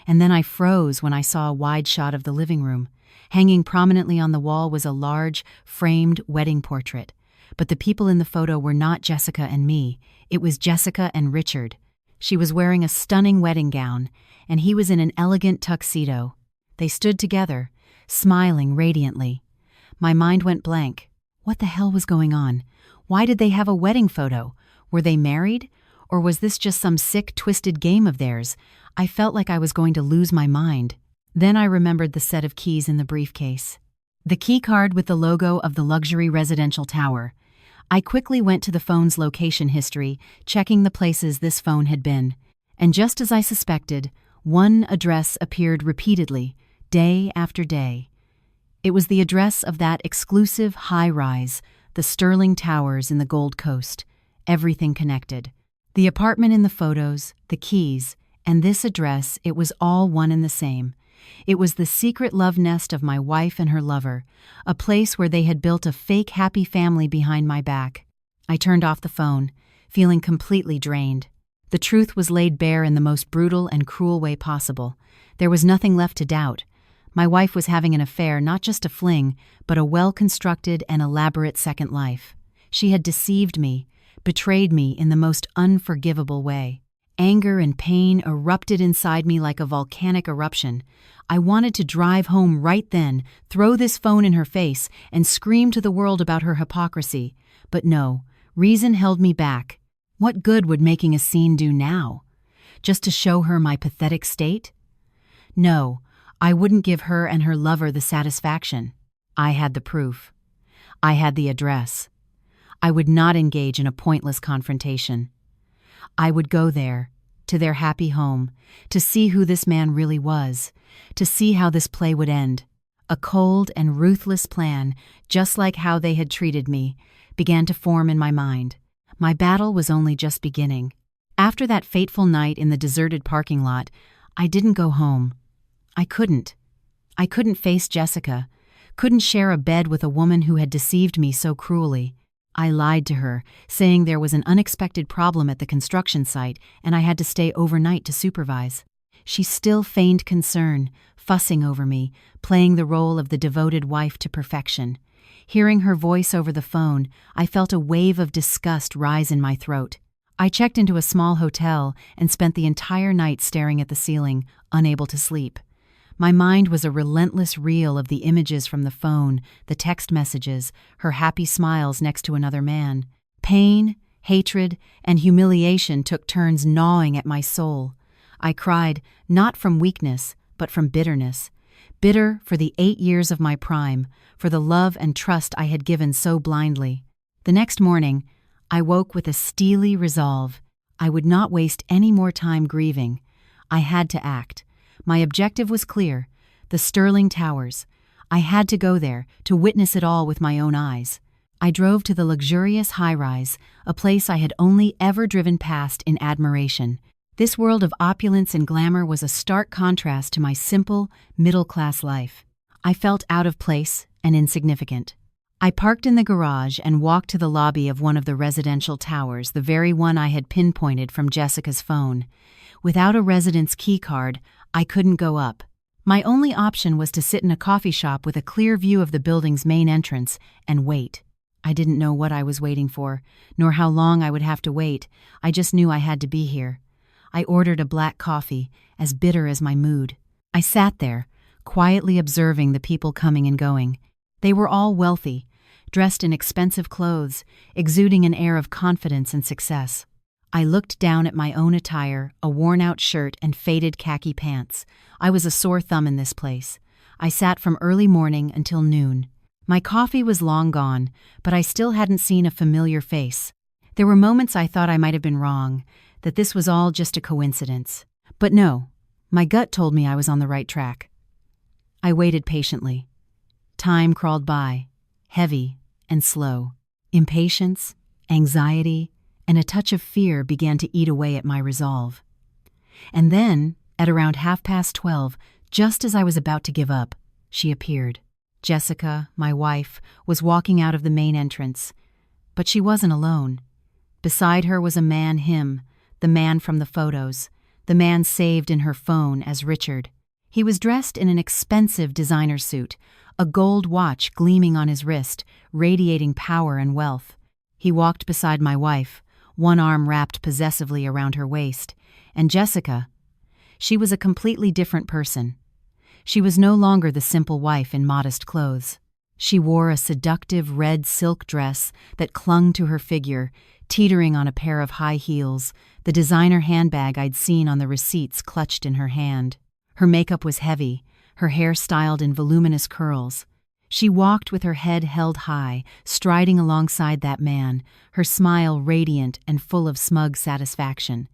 And then I froze when I saw a wide shot of the living room. Hanging prominently on the wall was a large, framed wedding portrait. But the people in the photo were not Jessica and me. It was Jessica and Richard. She was wearing a stunning wedding gown, and he was in an elegant tuxedo. They stood together, smiling radiantly. My mind went blank. What the hell was going on? Why did they have a wedding photo? Were they married? Or was this just some sick, twisted game of theirs? I felt like I was going to lose my mind. Then I remembered the set of keys in the briefcase. The key card with the logo of the luxury residential tower. I quickly went to the phone's location history, checking the places this phone had been. And just as I suspected, one address appeared repeatedly, day after day. It was the address of that exclusive high-rise, the Sterling Towers in the Gold Coast. Everything connected. The apartment in the photos, the keys, and this address, it was all one and the same. It was the secret love nest of my wife and her lover, a place where they had built a fake happy family behind my back. I turned off the phone, feeling completely drained. The truth was laid bare in the most brutal and cruel way possible. There was nothing left to doubt. My wife was having an affair, not just a fling, but a well-constructed and elaborate second life. She had deceived me, betrayed me in the most unforgivable way. Anger and pain erupted inside me like a volcanic eruption. I wanted to drive home right then, throw this phone in her face, and scream to the world about her hypocrisy. But no, reason held me back. What good would making a scene do now? Just to show her my pathetic state? No, I wouldn't give her and her lover the satisfaction. I had the proof. I had the address. I would not engage in a pointless confrontation. I would go there, to their happy home, to see who this man really was, to see how this play would end. A cold and ruthless plan, just like how they had treated me, began to form in my mind. My battle was only just beginning. After that fateful night in the deserted parking lot, I didn't go home. I couldn't. I couldn't face Jessica, couldn't share a bed with a woman who had deceived me so cruelly. I lied to her, saying there was an unexpected problem at the construction site and I had to stay overnight to supervise. She still feigned concern, fussing over me, playing the role of the devoted wife to perfection. Hearing her voice over the phone, I felt a wave of disgust rise in my throat. I checked into a small hotel and spent the entire night staring at the ceiling, unable to sleep. My mind was a relentless reel of the images from the phone, the text messages, her happy smiles next to another man. Pain, hatred, and humiliation took turns gnawing at my soul. I cried, not from weakness, but from bitterness. Bitter for the 8 years of my prime, for the love and trust I had given so blindly. The next morning, I woke with a steely resolve. I would not waste any more time grieving. I had to act. My objective was clear, the Sterling Towers. I had to go there, to witness it all with my own eyes. I drove to the luxurious high-rise, a place I had only ever driven past in admiration. This world of opulence and glamour was a stark contrast to my simple, middle-class life. I felt out of place and insignificant. I parked in the garage and walked to the lobby of one of the residential towers, the very one I had pinpointed from Jessica's phone. Without a residence key card, I couldn't go up. My only option was to sit in a coffee shop with a clear view of the building's main entrance and wait. I didn't know what I was waiting for, nor how long I would have to wait. I just knew I had to be here. I ordered a black coffee, as bitter as my mood. I sat there, quietly observing the people coming and going. They were all wealthy, dressed in expensive clothes, exuding an air of confidence and success. I looked down at my own attire, a worn-out shirt and faded khaki pants. I was a sore thumb in this place. I sat from early morning until noon. My coffee was long gone, but I still hadn't seen a familiar face. There were moments I thought I might have been wrong, that this was all just a coincidence. But no, my gut told me I was on the right track. I waited patiently. Time crawled by, heavy and slow. Impatience, anxiety, and a touch of fear began to eat away at my resolve. And then, at around 12:30, just as I was about to give up, she appeared. Jessica, my wife, was walking out of the main entrance. But she wasn't alone. Beside her was a man, the man from the photos, the man saved in her phone as Richard. He was dressed in an expensive designer suit, a gold watch gleaming on his wrist, radiating power and wealth. He walked beside my wife, one arm wrapped possessively around her waist, and Jessica, she was a completely different person. She was no longer the simple wife in modest clothes. She wore a seductive red silk dress that clung to her figure, teetering on a pair of high heels, the designer handbag I'd seen on the receipts clutched in her hand. Her makeup was heavy, her hair styled in voluminous curls. She walked with her head held high, striding alongside that man, her smile radiant and full of smug satisfaction.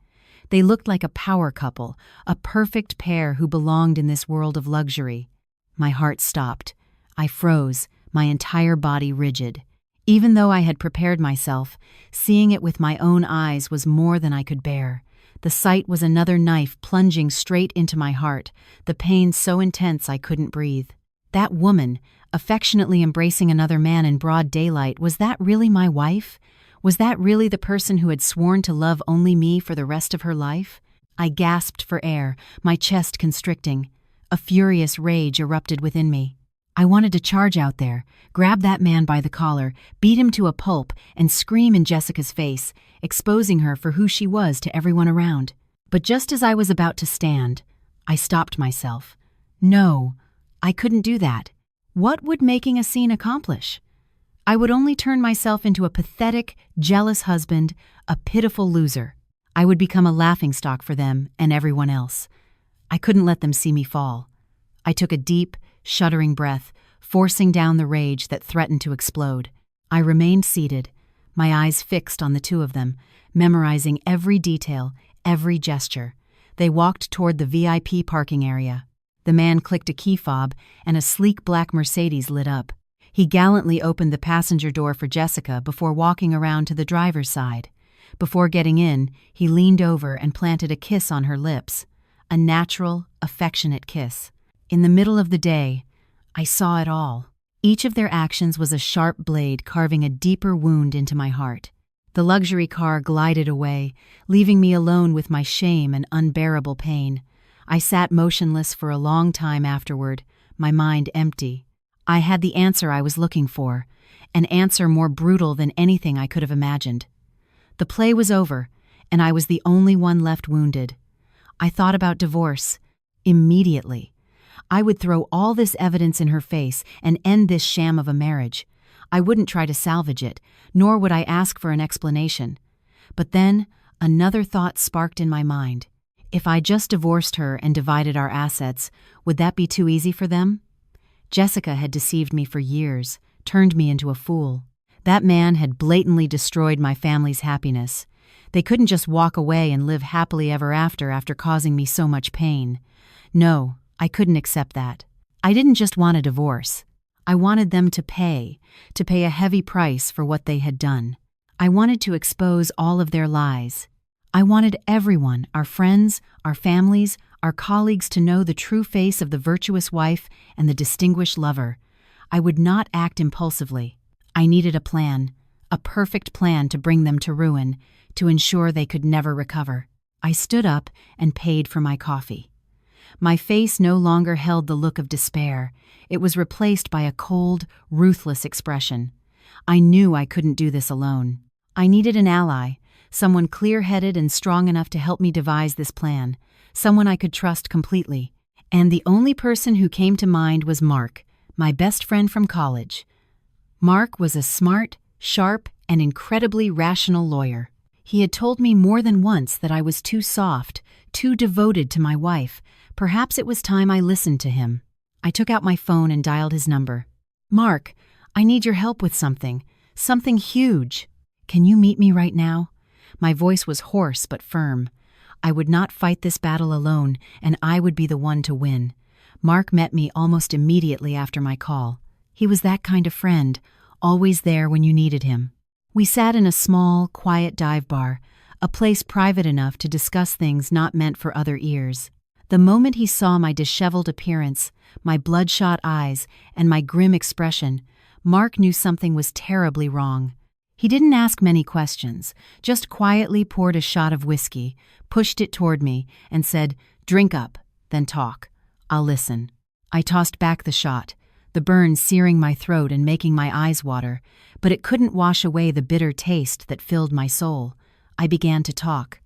They looked like a power couple, a perfect pair who belonged in this world of luxury. My heart stopped. I froze, my entire body rigid. Even though I had prepared myself, seeing it with my own eyes was more than I could bear. The sight was another knife plunging straight into my heart, the pain so intense I couldn't breathe. That woman, affectionately embracing another man in broad daylight, was that really my wife? Was that really the person who had sworn to love only me for the rest of her life? I gasped for air, my chest constricting. A furious rage erupted within me. I wanted to charge out there, grab that man by the collar, beat him to a pulp, and scream in Jessica's face, exposing her for who she was to everyone around. But just as I was about to stand, I stopped myself. No, I couldn't do that. What would making a scene accomplish? I would only turn myself into a pathetic, jealous husband, a pitiful loser. I would become a laughingstock for them and everyone else. I couldn't let them see me fall. I took a deep, shuddering breath, forcing down the rage that threatened to explode. I remained seated, my eyes fixed on the two of them, memorizing every detail, every gesture. They walked toward the VIP parking area. The man clicked a key fob, and a sleek black Mercedes lit up. He gallantly opened the passenger door for Jessica before walking around to the driver's side. Before getting in, he leaned over and planted a kiss on her lips. A natural, affectionate kiss. In the middle of the day, I saw it all. Each of their actions was a sharp blade carving a deeper wound into my heart. The luxury car glided away, leaving me alone with my shame and unbearable pain. I sat motionless for a long time afterward, my mind empty. I had the answer I was looking for, an answer more brutal than anything I could have imagined. The play was over, and I was the only one left wounded. I thought about divorce. Immediately. I would throw all this evidence in her face and end this sham of a marriage. I wouldn't try to salvage it, nor would I ask for an explanation. But then, another thought sparked in my mind. If I just divorced her and divided our assets, would that be too easy for them? Jessica had deceived me for years, turned me into a fool. That man had blatantly destroyed my family's happiness. They couldn't just walk away and live happily ever after causing me so much pain. No, I couldn't accept that. I didn't just want a divorce. I wanted them to pay a heavy price for what they had done. I wanted to expose all of their lies. I wanted everyone, our friends, our families, our colleagues, to know the true face of the virtuous wife and the distinguished lover. I would not act impulsively. I needed a plan, a perfect plan to bring them to ruin, to ensure they could never recover. I stood up and paid for my coffee. My face no longer held the look of despair. It was replaced by a cold, ruthless expression. I knew I couldn't do this alone. I needed an ally, someone clear-headed and strong enough to help me devise this plan, someone I could trust completely. And the only person who came to mind was Mark, my best friend from college. Mark was a smart, sharp, and incredibly rational lawyer. He had told me more than once that I was too soft, too devoted to my wife. Perhaps it was time I listened to him. I took out my phone and dialed his number. "Mark, I need your help with something huge. Can you meet me right now?" My voice was hoarse but firm. I would not fight this battle alone, and I would be the one to win. Mark met me almost immediately after my call. He was that kind of friend, always there when you needed him. We sat in a small, quiet dive bar, a place private enough to discuss things not meant for other ears. The moment he saw my disheveled appearance, my bloodshot eyes, and my grim expression, Mark knew something was terribly wrong. He didn't ask many questions, just quietly poured a shot of whiskey, pushed it toward me, and said, "Drink up, then talk. I'll listen." I tossed back the shot, the burn searing my throat and making my eyes water, but it couldn't wash away the bitter taste that filled my soul. I began to talk.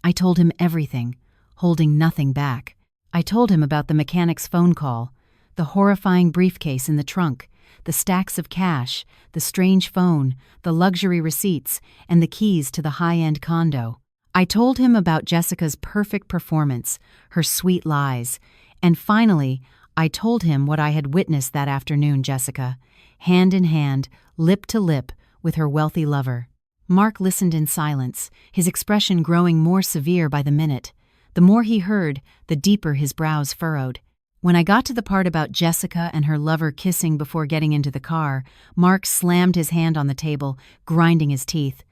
I told him everything, holding nothing back. I told him about the mechanic's phone call, the horrifying briefcase in the trunk, the stacks of cash, the strange phone, the luxury receipts, and the keys to the high-end condo. I told him about Jessica's perfect performance, her sweet lies, and finally, I told him what I had witnessed that afternoon, Jessica, hand in hand, lip to lip, with her wealthy lover. Mark listened in silence, his expression growing more severe by the minute. The more he heard, the deeper his brows furrowed. When I got to the part about Jessica and her lover kissing before getting into the car, Mark slammed his hand on the table, grinding his teeth.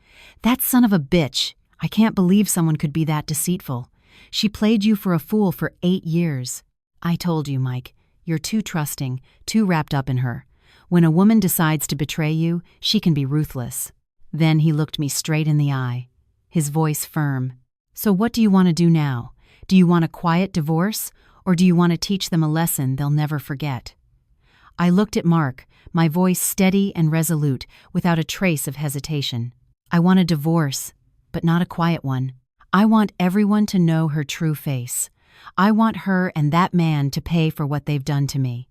"That son of a bitch! I can't believe someone could be that deceitful. She played you for a fool for 8 years. I told you, Mike, you're too trusting, too wrapped up in her. When a woman decides to betray you, she can be ruthless." Then he looked me straight in the eye, his voice firm. "So what do you want to do now? Do you want a quiet divorce, or do you want to teach them a lesson they'll never forget?" I looked at Mark, my voice steady and resolute, without a trace of hesitation. "I want a divorce, but not a quiet one. I want everyone to know her true face. I want her and that man to pay for what they've done to me.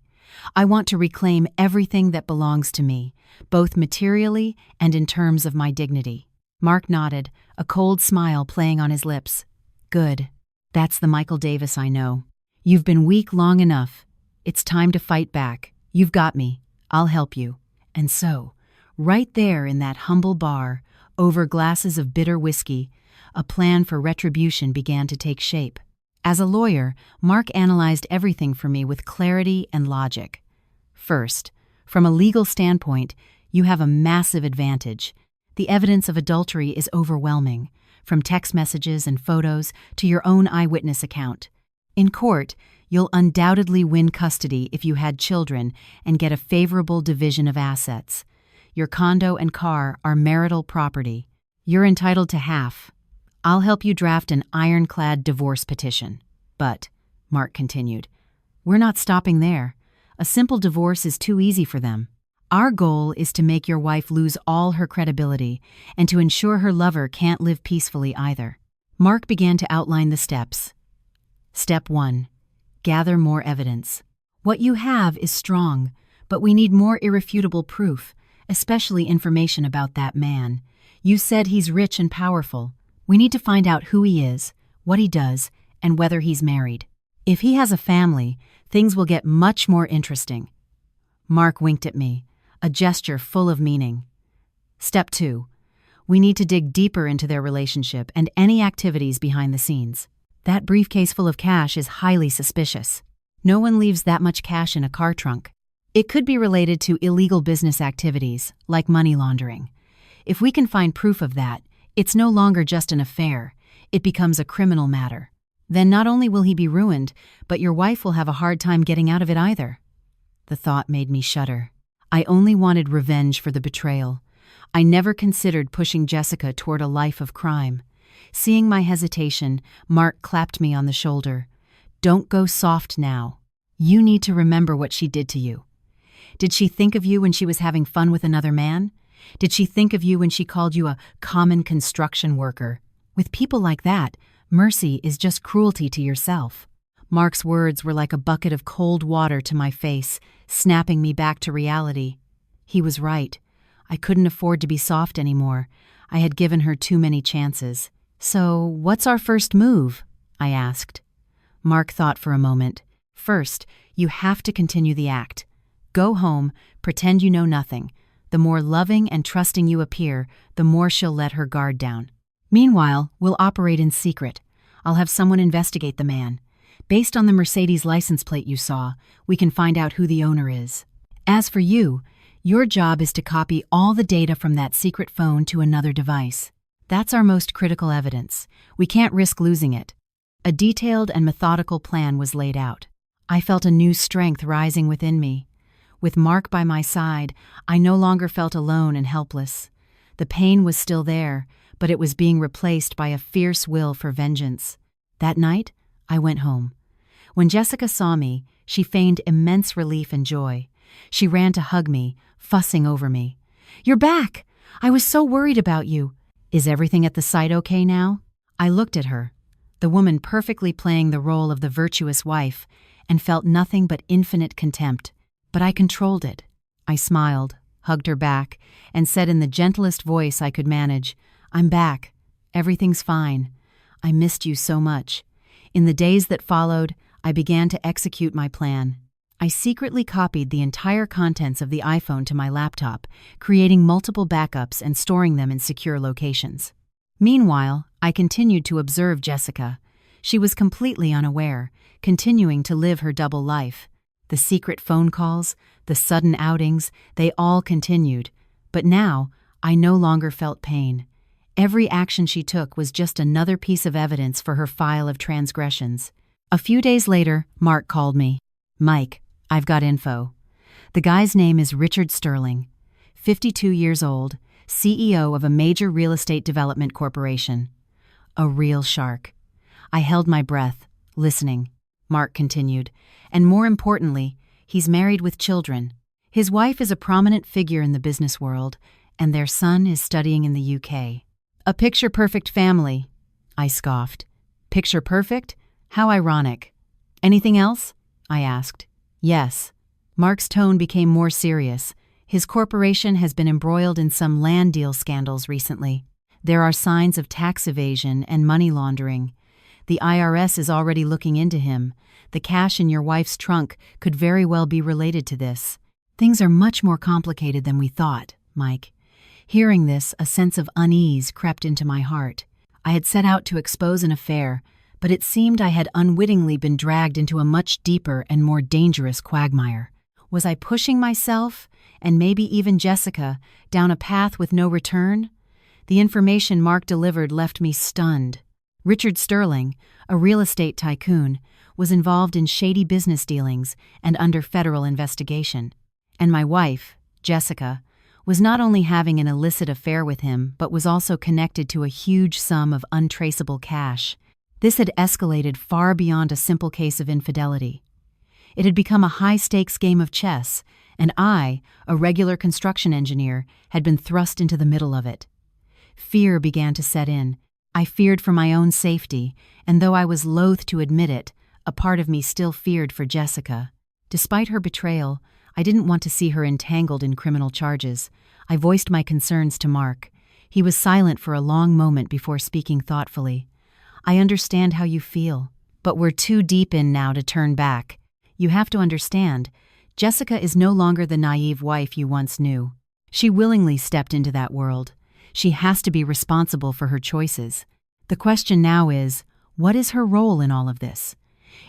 I want to reclaim everything that belongs to me, both materially and in terms of my dignity." Mark nodded, a cold smile playing on his lips. "Good. That's the Michael Davis I know. You've been weak long enough. It's time to fight back. You've got me. I'll help you." And so, right there in that humble bar, over glasses of bitter whiskey, a plan for retribution began to take shape. As a lawyer, Mark analyzed everything for me with clarity and logic. First, from a legal standpoint, you have a massive advantage. The evidence of adultery is overwhelming, from text messages and photos to your own eyewitness account. In court, you'll undoubtedly win custody if you had children and get a favorable division of assets. Your condo and car are marital property. You're entitled to half. I'll help you draft an ironclad divorce petition. But, Mark continued, we're not stopping there. A simple divorce is too easy for them. Our goal is to make your wife lose all her credibility and to ensure her lover can't live peacefully either. Mark began to outline the steps. Step 1. Gather more evidence. What you have is strong, but we need more irrefutable proof, especially information about that man. You said he's rich and powerful. We need to find out who he is, what he does, and whether he's married. If he has a family, things will get much more interesting. Mark winked at me, a gesture full of meaning. Step 2. We need to dig deeper into their relationship and any activities behind the scenes. That briefcase full of cash is highly suspicious. No one leaves that much cash in a car trunk. It could be related to illegal business activities, like money laundering. If we can find proof of that, it's no longer just an affair. it becomes a criminal matter. Then not only will he be ruined, but your wife will have a hard time getting out of it either. The thought made me shudder. I only wanted revenge for the betrayal. I never considered pushing Jessica toward a life of crime. Seeing my hesitation, Mark clapped me on the shoulder. Don't go soft now. You need to remember what she did to you. Did she think of you when she was having fun with another man? Did she think of you when she called you a common construction worker? With people like that, mercy is just cruelty to yourself. Mark's words were like a bucket of cold water to my face, snapping me back to reality. He was right. I couldn't afford to be soft anymore. I had given her too many chances. So, what's our first move? I asked. Mark thought for a moment. First, you have to continue the act. Go home, pretend you know nothing. The more loving and trusting you appear, the more she'll let her guard down. Meanwhile, we'll operate in secret. I'll have someone investigate the man. Based on the Mercedes license plate you saw, we can find out who the owner is. As for you, your job is to copy all the data from that secret phone to another device. That's our most critical evidence. We can't risk losing it. A detailed and methodical plan was laid out. I felt a new strength rising within me. With Mark by my side, I no longer felt alone and helpless. The pain was still there, but it was being replaced by a fierce will for vengeance. That night, I went home. When Jessica saw me, she feigned immense relief and joy. She ran to hug me, fussing over me. "You're back! I was so worried about you. Is everything at the site okay now?" I looked at her, the woman perfectly playing the role of the virtuous wife, and felt nothing but infinite contempt. But I controlled it. I smiled, hugged her back, and said in the gentlest voice I could manage, "I'm back. Everything's fine. I missed you so much." In the days that followed, I began to execute my plan. I secretly copied the entire contents of the iPhone to my laptop, creating multiple backups and storing them in secure locations. Meanwhile, I continued to observe Jessica. She was completely unaware, continuing to live her double life. The secret phone calls, the sudden outings, they all continued. But now, I no longer felt pain. Every action she took was just another piece of evidence for her file of transgressions. A few days later, Mark called me. "Mike, I've got info. The guy's name is Richard Sterling, 52 years old, CEO of a major real estate development corporation. A real shark." I held my breath, listening. Mark continued, "And more importantly, he's married with children. His wife is a prominent figure in the business world, and their son is studying in the UK. A picture-perfect family," I scoffed. "Picture perfect? How ironic. Anything else?" I asked. "Yes." Mark's tone became more serious. His corporation has been embroiled in some land deal scandals recently. There are signs of tax evasion and money laundering. The IRS is already looking into him. The cash in your wife's trunk could very well be related to this. Things are much more complicated than we thought, Mike. Hearing this, a sense of unease crept into my heart. I had set out to expose an affair, but it seemed I had unwittingly been dragged into a much deeper and more dangerous quagmire. Was I pushing myself, and maybe even Jessica, down a path with no return? The information Mark delivered left me stunned. Richard Sterling, a real estate tycoon, was involved in shady business dealings and under federal investigation. And my wife, Jessica, was not only having an illicit affair with him, but was also connected to a huge sum of untraceable cash. This had escalated far beyond a simple case of infidelity. It had become a high-stakes game of chess, and I, a regular construction engineer, had been thrust into the middle of it. Fear began to set in. I feared for my own safety, and though I was loath to admit it, a part of me still feared for Jessica. Despite her betrayal, I didn't want to see her entangled in criminal charges. I voiced my concerns to Mark. He was silent for a long moment before speaking thoughtfully. "I understand how you feel, but we're too deep in now to turn back. You have to understand, Jessica is no longer the naive wife you once knew. She willingly stepped into that world. She has to be responsible for her choices. The question now is, what is her role in all of this?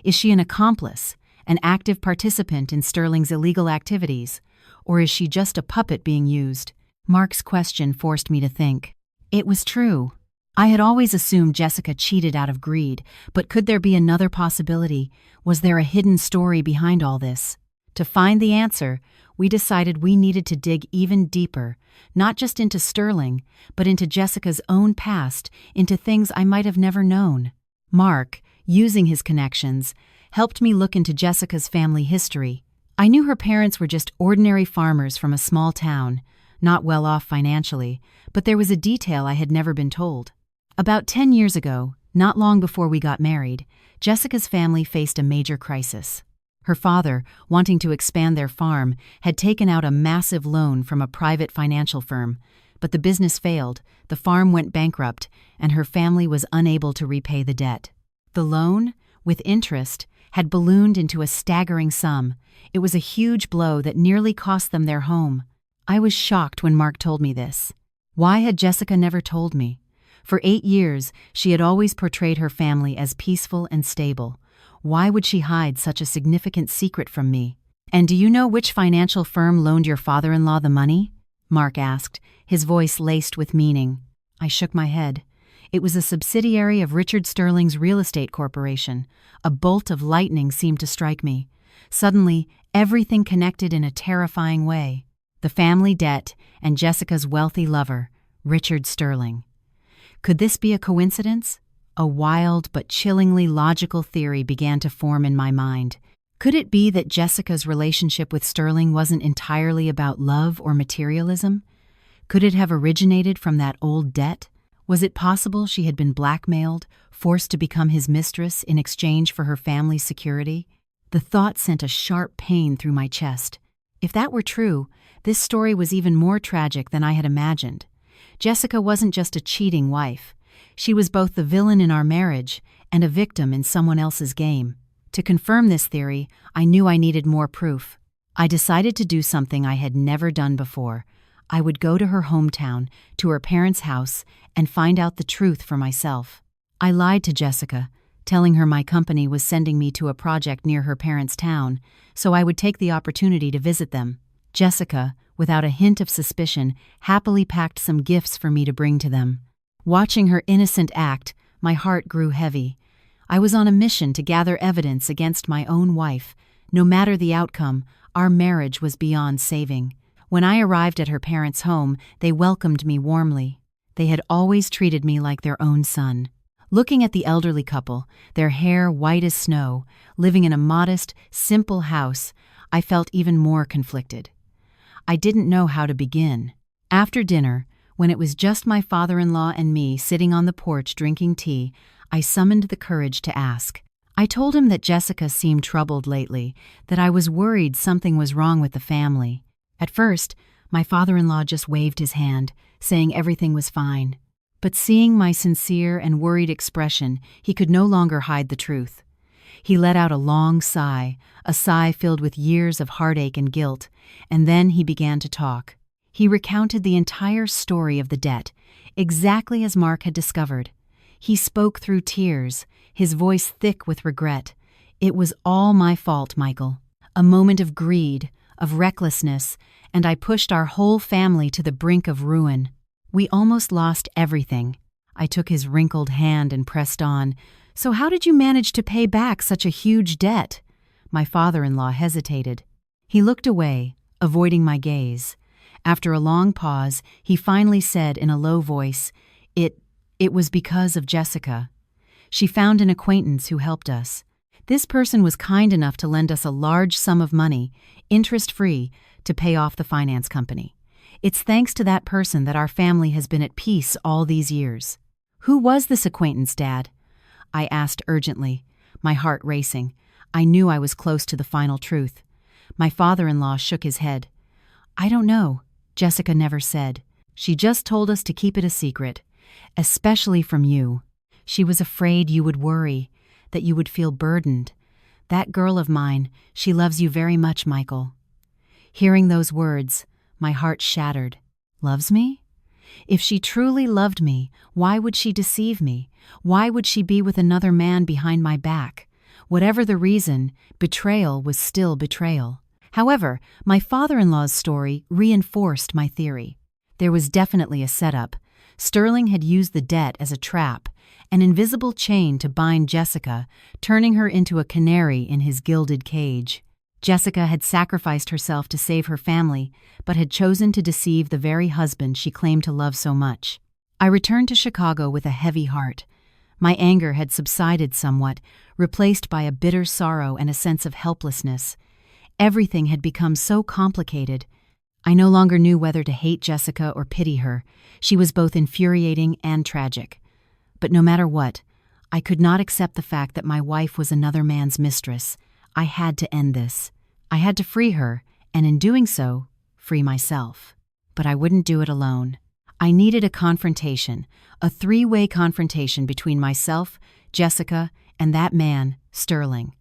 Is she an accomplice, an active participant in Sterling's illegal activities, or is she just a puppet being used?" Mark's question forced me to think. It was true. I had always assumed Jessica cheated out of greed, but could there be another possibility? Was there a hidden story behind all this? To find the answer, we decided we needed to dig even deeper, not just into Sterling, but into Jessica's own past, into things I might have never known. Mark, using his connections, helped me look into Jessica's family history. I knew her parents were just ordinary farmers from a small town, not well off financially, but there was a detail I had never been told. About 10 years ago, not long before we got married, Jessica's family faced a major crisis. Her father, wanting to expand their farm, had taken out a massive loan from a private financial firm, but the business failed, the farm went bankrupt, and her family was unable to repay the debt. The loan, with interest, had ballooned into a staggering sum. It was a huge blow that nearly cost them their home. I was shocked when Mark told me this. Why had Jessica never told me? For 8 years, she had always portrayed her family as peaceful and stable. Why would she hide such a significant secret from me? And do you know which financial firm loaned your father-in-law the money? Mark asked, his voice laced with meaning. I shook my head. It was a subsidiary of Richard Sterling's real estate corporation. A bolt of lightning seemed to strike me. Suddenly, everything connected in a terrifying way. The family debt and Jessica's wealthy lover, Richard Sterling. Could this be a coincidence? A wild but chillingly logical theory began to form in my mind. Could it be that Jessica's relationship with Sterling wasn't entirely about love or materialism? Could it have originated from that old debt? Was it possible she had been blackmailed, forced to become his mistress in exchange for her family's security? The thought sent a sharp pain through my chest. If that were true, this story was even more tragic than I had imagined. Jessica wasn't just a cheating wife. She was both the villain in our marriage and a victim in someone else's game. To confirm this theory, I knew I needed more proof. I decided to do something I had never done before. I would go to her hometown, to her parents' house, and find out the truth for myself. I lied to Jessica, telling her my company was sending me to a project near her parents' town, so I would take the opportunity to visit them. Jessica, without a hint of suspicion, happily packed some gifts for me to bring to them. Watching her innocent act, my heart grew heavy. I was on a mission to gather evidence against my own wife. No matter the outcome, our marriage was beyond saving. When I arrived at her parents' home, they welcomed me warmly. They had always treated me like their own son. Looking at the elderly couple, their hair white as snow, living in a modest, simple house, I felt even more conflicted. I didn't know how to begin. After dinner, when it was just my father-in-law and me sitting on the porch drinking tea, I summoned the courage to ask. I told him that Jessica seemed troubled lately, that I was worried something was wrong with the family. At first, my father-in-law just waved his hand, saying everything was fine. But seeing my sincere and worried expression, he could no longer hide the truth. He let out a long sigh, a sigh filled with years of heartache and guilt, and then he began to talk. He recounted the entire story of the debt, exactly as Mark had discovered. He spoke through tears, his voice thick with regret. It was all my fault, Michael. A moment of greed, of recklessness, and I pushed our whole family to the brink of ruin. We almost lost everything. I took his wrinkled hand and pressed on. So how did you manage to pay back such a huge debt? My father-in-law hesitated. He looked away, avoiding my gaze. After a long pause, he finally said in a low voice, It was because of Jessica. She found an acquaintance who helped us. This person was kind enough to lend us a large sum of money, interest-free, to pay off the finance company. It's thanks to that person that our family has been at peace all these years. Who was this acquaintance, Dad? I asked urgently, my heart racing. I knew I was close to the final truth. My father-in-law shook his head. I don't know. Jessica never said. She just told us to keep it a secret, especially from you. She was afraid you would worry, that you would feel burdened. That girl of mine, she loves you very much, Michael. Hearing those words, my heart shattered. Loves me? If she truly loved me, why would she deceive me? Why would she be with another man behind my back? Whatever the reason, betrayal was still betrayal. However, my father-in-law's story reinforced my theory. There was definitely a setup. Sterling had used the debt as a trap, an invisible chain to bind Jessica, turning her into a canary in his gilded cage. Jessica had sacrificed herself to save her family, but had chosen to deceive the very husband she claimed to love so much. I returned to Chicago with a heavy heart. My anger had subsided somewhat, replaced by a bitter sorrow and a sense of helplessness. Everything had become so complicated. I no longer knew whether to hate Jessica or pity her. She was both infuriating and tragic. But no matter what, I could not accept the fact that my wife was another man's mistress. I had to end this. I had to free her, and in doing so, free myself. But I wouldn't do it alone. I needed a confrontation, a three-way confrontation between myself, Jessica, and that man, Sterling.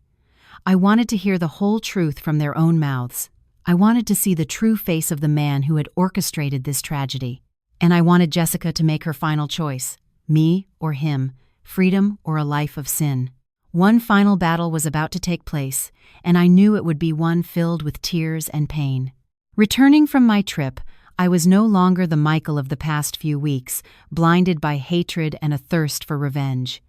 I wanted to hear the whole truth from their own mouths. I wanted to see the true face of the man who had orchestrated this tragedy. And I wanted Jessica to make her final choice, me or him, freedom or a life of sin. One final battle was about to take place, and I knew it would be one filled with tears and pain. Returning from my trip, I was no longer the Michael of the past few weeks, blinded by hatred and a thirst for revenge.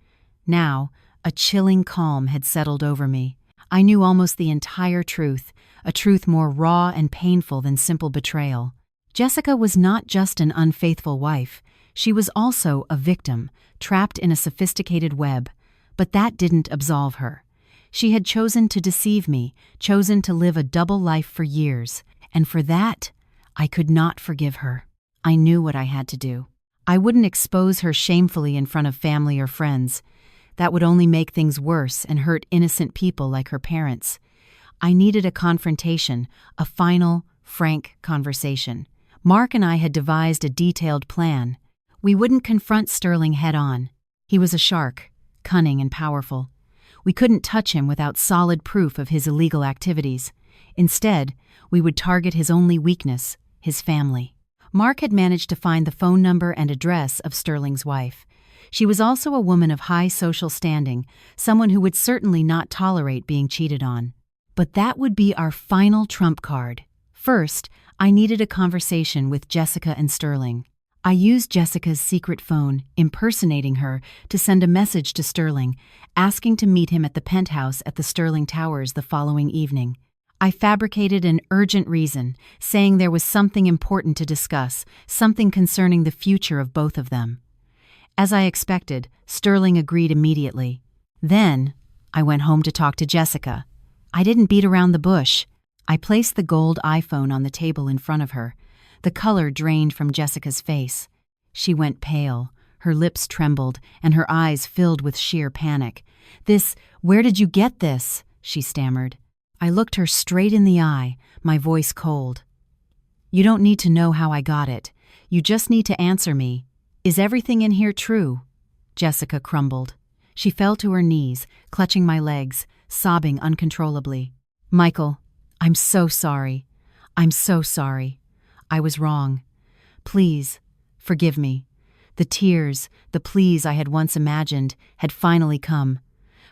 Now, a chilling calm had settled over me. I knew almost the entire truth, a truth more raw and painful than simple betrayal. Jessica was not just an unfaithful wife, she was also a victim, trapped in a sophisticated web. But that didn't absolve her. She had chosen to deceive me, chosen to live a double life for years, and for that, I could not forgive her. I knew what I had to do. I wouldn't expose her shamefully in front of family or friends. That would only make things worse and hurt innocent people like her parents. I needed a confrontation, a final, frank conversation. Mark and I had devised a detailed plan. We wouldn't confront Sterling head-on. He was a shark, cunning and powerful. We couldn't touch him without solid proof of his illegal activities. Instead, we would target his only weakness, his family. Mark had managed to find the phone number and address of Sterling's wife. She was also a woman of high social standing, someone who would certainly not tolerate being cheated on. But that would be our final trump card. First, I needed a conversation with Jessica and Sterling. I used Jessica's secret phone, impersonating her, to send a message to Sterling, asking to meet him at the penthouse at the Sterling Towers the following evening. I fabricated an urgent reason, saying there was something important to discuss, something concerning the future of both of them. As I expected, Sterling agreed immediately. Then, I went home to talk to Jessica. I didn't beat around the bush. I placed the gold iPhone on the table in front of her. The color drained from Jessica's face. She went pale, her lips trembled, and her eyes filled with sheer panic. Where did you get this?" she stammered. I looked her straight in the eye, my voice cold. "You don't need to know how I got it. You just need to answer me. Is everything in here true?" Jessica crumbled. She fell to her knees, clutching my legs, sobbing uncontrollably. "Michael, I'm so sorry. I'm so sorry. I was wrong. Please, forgive me." The tears, the pleas I had once imagined, had finally come.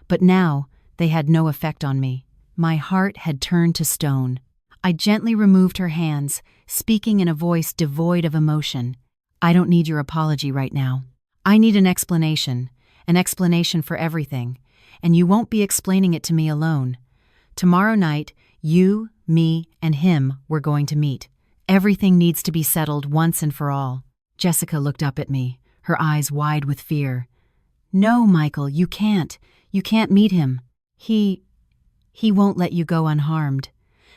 But now, they had no effect on me. My heart had turned to stone. I gently removed her hands, speaking in a voice devoid of emotion. "I don't need your apology right now. I need an explanation for everything, and you won't be explaining it to me alone. Tomorrow night, you, me, and him were going to meet. Everything needs to be settled once and for all." Jessica looked up at me, her eyes wide with fear. "No, Michael, you can't. You can't meet him. He won't let you go unharmed."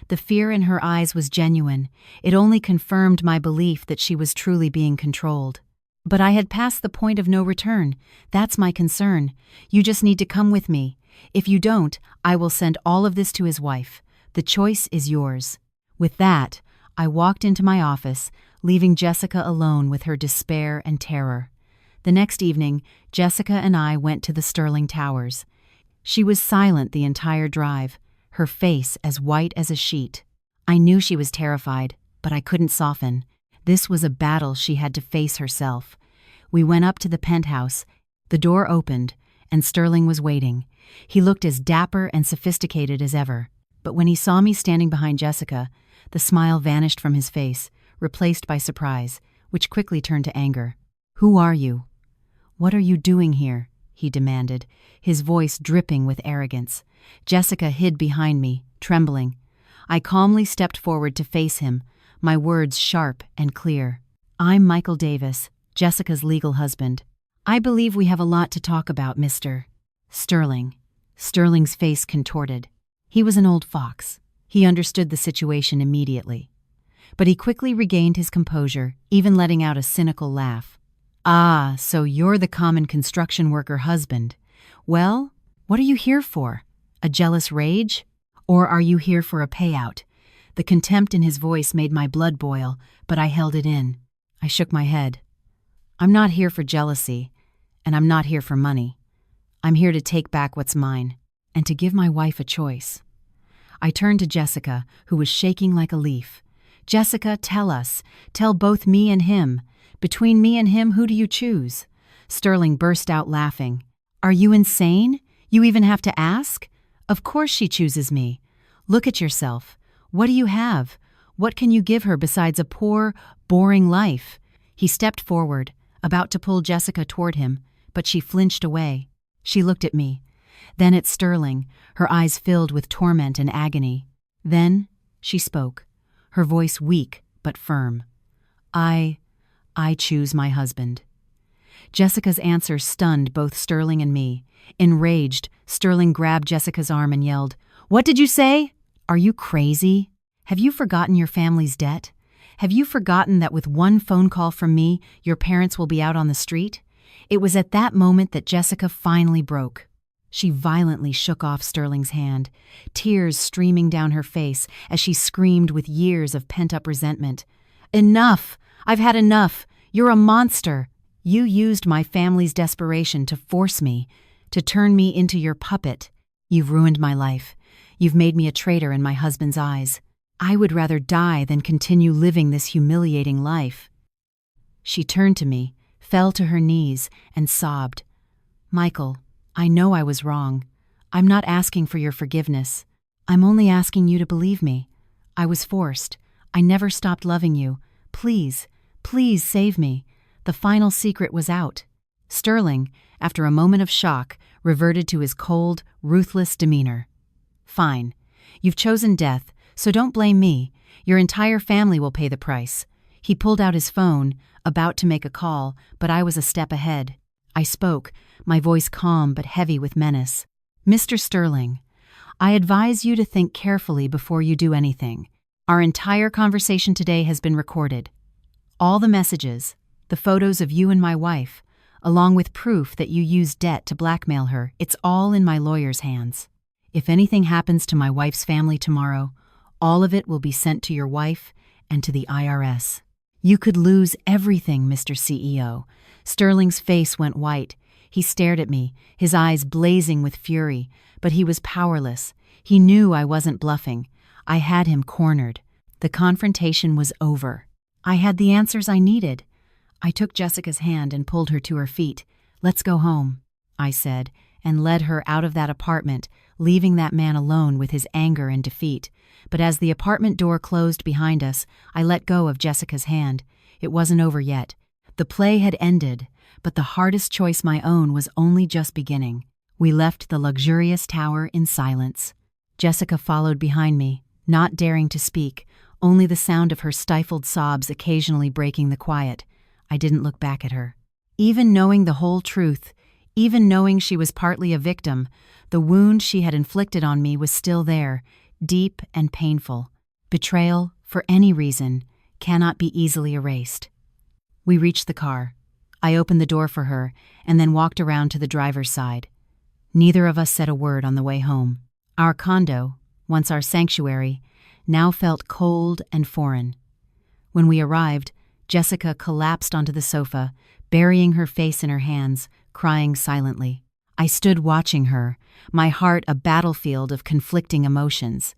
The fear in her eyes was genuine. It only confirmed my belief that she was truly being controlled. "But I had passed the point of no return. That's my concern. You just need to come with me. If you don't, I will send all of this to his wife. The choice is yours." With that, I walked into my office, leaving Jessica alone with her despair and terror. The next evening, Jessica and I went to the Sterling Towers. She was silent the entire drive, her face as white as a sheet. I knew she was terrified, but I couldn't soften. This was a battle she had to face herself. We went up to the penthouse. The door opened, and Sterling was waiting. He looked as dapper and sophisticated as ever. But when he saw me standing behind Jessica, the smile vanished from his face, replaced by surprise, which quickly turned to anger. Who are you? What are you doing here? He demanded, his voice dripping with arrogance. Jessica hid behind me, trembling. I calmly stepped forward to face him, my words sharp and clear. I'm Michael Davis, Jessica's legal husband. I believe we have a lot to talk about, Mr. Sterling. Sterling's face contorted. He was an old fox. He understood the situation immediately. But he quickly regained his composure, even letting out a cynical laugh. Ah, so you're the common construction worker husband. Well, what are you here for? A jealous rage? Or are you here for a payout? The contempt in his voice made my blood boil, but I held it in. I shook my head. I'm not here for jealousy, and I'm not here for money. I'm here to take back what's mine, and to give my wife a choice. I turned to Jessica, who was shaking like a leaf. Jessica, tell us. Tell both me and him. Between me and him, who do you choose? Sterling burst out laughing. Are you insane? You even have to ask? Of course she chooses me. Look at yourself. What do you have? What can you give her besides a poor, boring life? He stepped forward, about to pull Jessica toward him, but she flinched away. She looked at me, then at Sterling, her eyes filled with torment and agony. Then she spoke, her voice weak but firm. I choose my husband. Jessica's answer stunned both Sterling and me. Enraged, Sterling grabbed Jessica's arm and yelled, "What did you say? Are you crazy? Have you forgotten your family's debt? Have you forgotten that with one phone call from me, your parents will be out on the street?" It was at that moment that Jessica finally broke. She violently shook off Sterling's hand, tears streaming down her face as she screamed with years of pent-up resentment. "Enough! I've had enough! You're a monster! You used my family's desperation to force me, to turn me into your puppet. You've ruined my life. You've made me a traitor in my husband's eyes. I would rather die than continue living this humiliating life." She turned to me, fell to her knees, and sobbed. "Michael, I know I was wrong. I'm not asking for your forgiveness. I'm only asking you to believe me. I was forced. I never stopped loving you. Please, please save me." The final secret was out. Sterling, after a moment of shock, reverted to his cold, ruthless demeanor. "Fine. You've chosen death, so don't blame me. Your entire family will pay the price." He pulled out his phone, about to make a call, but I was a step ahead. I spoke, my voice calm but heavy with menace. "Mr. Sterling, I advise you to think carefully before you do anything. Our entire conversation today has been recorded. All the messages, the photos of you and my wife, along with proof that you used debt to blackmail her, it's all in my lawyer's hands. If anything happens to my wife's family tomorrow, all of it will be sent to your wife and to the IRS. You could lose everything, Mr. CEO. Sterling's face went white. He stared at me, his eyes blazing with fury, but he was powerless. He knew I wasn't bluffing. I had him cornered. The confrontation was over. I had the answers I needed. I took Jessica's hand and pulled her to her feet. "Let's go home," I said, and led her out of that apartment, leaving that man alone with his anger and defeat. But as the apartment door closed behind us, I let go of Jessica's hand. It wasn't over yet. The play had ended, but the hardest choice, my own, was only just beginning. We left the luxurious tower in silence. Jessica followed behind me, not daring to speak, only the sound of her stifled sobs occasionally breaking the quiet. I didn't look back at her. Even knowing the whole truth, even knowing she was partly a victim, the wound she had inflicted on me was still there, deep and painful. Betrayal, for any reason, cannot be easily erased. We reached the car. I opened the door for her and then walked around to the driver's side. Neither of us said a word on the way home. Our condo, once our sanctuary, now felt cold and foreign. When we arrived, Jessica collapsed onto the sofa, burying her face in her hands, crying silently. I stood watching her, my heart a battlefield of conflicting emotions.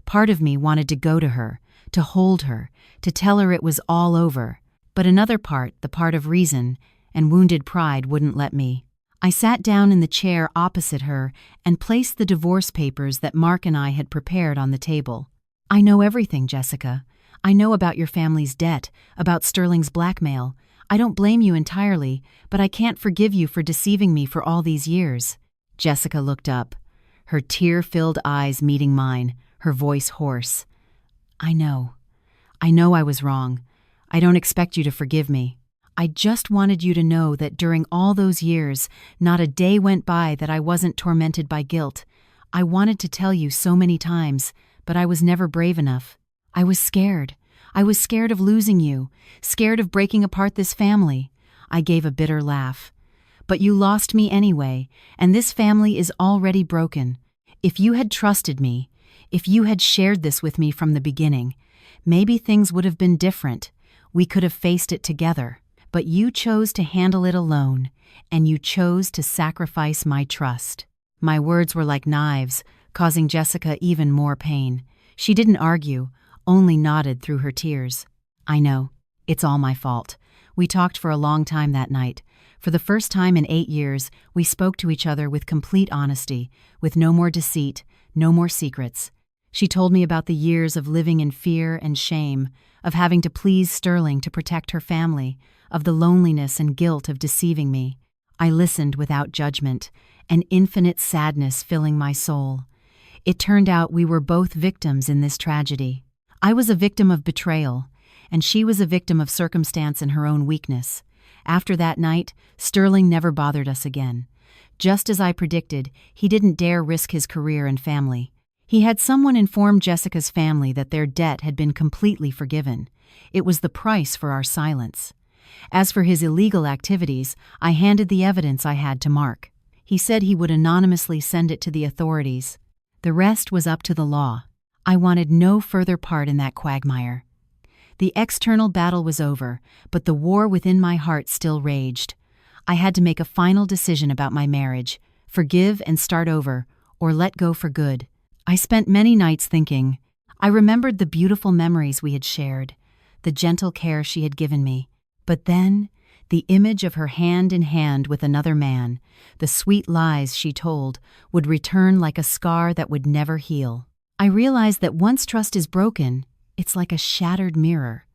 Part of me wanted to go to her, to hold her, to tell her it was all over. But another part, the part of reason and wounded pride, wouldn't let me. I sat down in the chair opposite her and placed the divorce papers that Mark and I had prepared on the table. "I know everything, Jessica. I know about your family's debt, about Sterling's blackmail. I don't blame you entirely, but I can't forgive you for deceiving me for all these years." Jessica looked up, her tear-filled eyes meeting mine, her voice hoarse. I know I was wrong. I don't expect you to forgive me. I just wanted you to know that during all those years, not a day went by that I wasn't tormented by guilt. I wanted to tell you so many times, but I was never brave enough. I was scared. I was scared of losing you, scared of breaking apart this family. I gave a bitter laugh. But you lost me anyway, and this family is already broken. If you had trusted me, if you had shared this with me from the beginning, maybe things would have been different. We could have faced it together. But you chose to handle it alone, and you chose to sacrifice my trust. My words were like knives, causing Jessica even more pain. She didn't argue, only nodded through her tears. I know. It's all my fault. We talked for a long time that night. For the first time in 8 years, we spoke to each other with complete honesty, with no more deceit, no more secrets. She told me about the years of living in fear and shame, of having to please Sterling to protect her family, of the loneliness and guilt of deceiving me. I listened without judgment, an infinite sadness filling my soul. It turned out we were both victims in this tragedy. I was a victim of betrayal, and she was a victim of circumstance and her own weakness. After that night, Sterling never bothered us again. Just as I predicted, he didn't dare risk his career and family. He had someone inform Jessica's family that their debt had been completely forgiven. It was the price for our silence. As for his illegal activities, I handed the evidence I had to Mark. He said he would anonymously send it to the authorities. The rest was up to the law. I wanted no further part in that quagmire. The external battle was over, but the war within my heart still raged. I had to make a final decision about my marriage, forgive and start over, or let go for good. I spent many nights thinking. I remembered the beautiful memories we had shared, the gentle care she had given me. But then, the image of her hand in hand with another man, the sweet lies she told, would return like a scar that would never heal. I realized that once trust is broken, it's like a shattered mirror.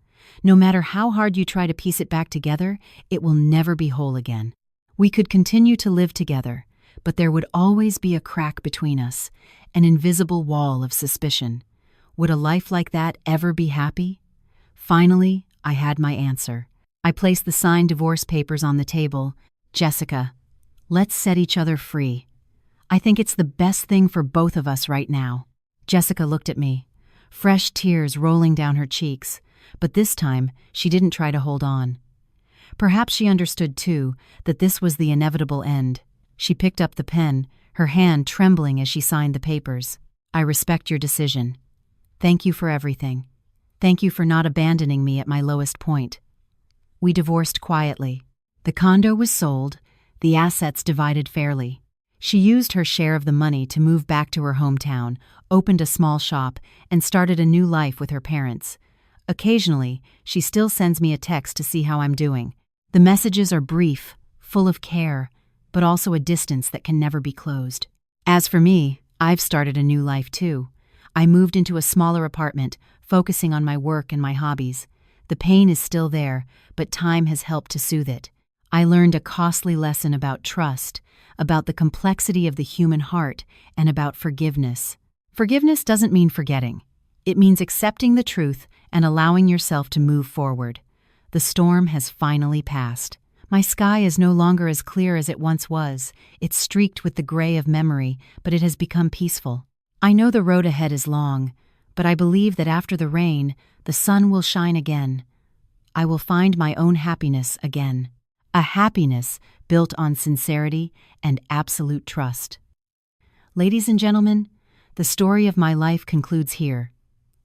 No matter how hard you try to piece it back together, it will never be whole again. We could continue to live together, but there would always be a crack between us, an invisible wall of suspicion. Would a life like that ever be happy? Finally, I had my answer. I placed the signed divorce papers on the table. Jessica, let's set each other free. I think it's the best thing for both of us right now. Jessica looked at me, fresh tears rolling down her cheeks, but this time she didn't try to hold on. Perhaps she understood, too, that this was the inevitable end. She picked up the pen, her hand trembling as she signed the papers. I respect your decision. Thank you for everything. Thank you for not abandoning me at my lowest point. We divorced quietly. The condo was sold, the assets divided fairly. She used her share of the money to move back to her hometown, opened a small shop, and started a new life with her parents. Occasionally, she still sends me a text to see how I'm doing. The messages are brief, full of care, but also a distance that can never be closed. As for me, I've started a new life too. I moved into a smaller apartment, focusing on my work and my hobbies. The pain is still there, but time has helped to soothe it. I learned a costly lesson about trust, about the complexity of the human heart, and about forgiveness. Forgiveness doesn't mean forgetting. It means accepting the truth and allowing yourself to move forward. The storm has finally passed. My sky is no longer as clear as it once was. It's streaked with the gray of memory, but it has become peaceful. I know the road ahead is long, but I believe that after the rain, the sun will shine again. I will find my own happiness again. A happiness built on sincerity and absolute trust. Ladies and gentlemen, the story of my life concludes here.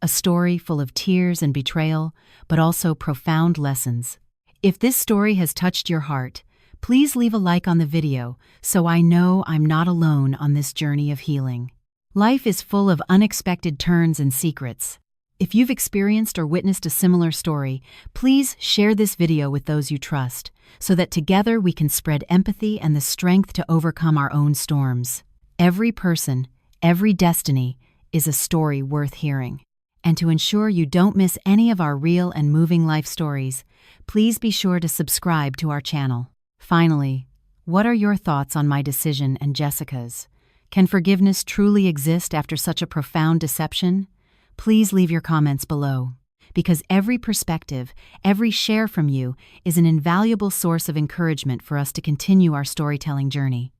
A story full of tears and betrayal, but also profound lessons. If this story has touched your heart, please leave a like on the video so I know I'm not alone on this journey of healing. Life is full of unexpected turns and secrets. If you've experienced or witnessed a similar story, please share this video with those you trust, so that together we can spread empathy and the strength to overcome our own storms. Every person, every destiny, is a story worth hearing. And to ensure you don't miss any of our real and moving life stories, please be sure to subscribe to our channel. Finally, what are your thoughts on my decision and Jessica's? Can forgiveness truly exist after such a profound deception? Please leave your comments below, because every perspective, every share from you is an invaluable source of encouragement for us to continue our storytelling journey.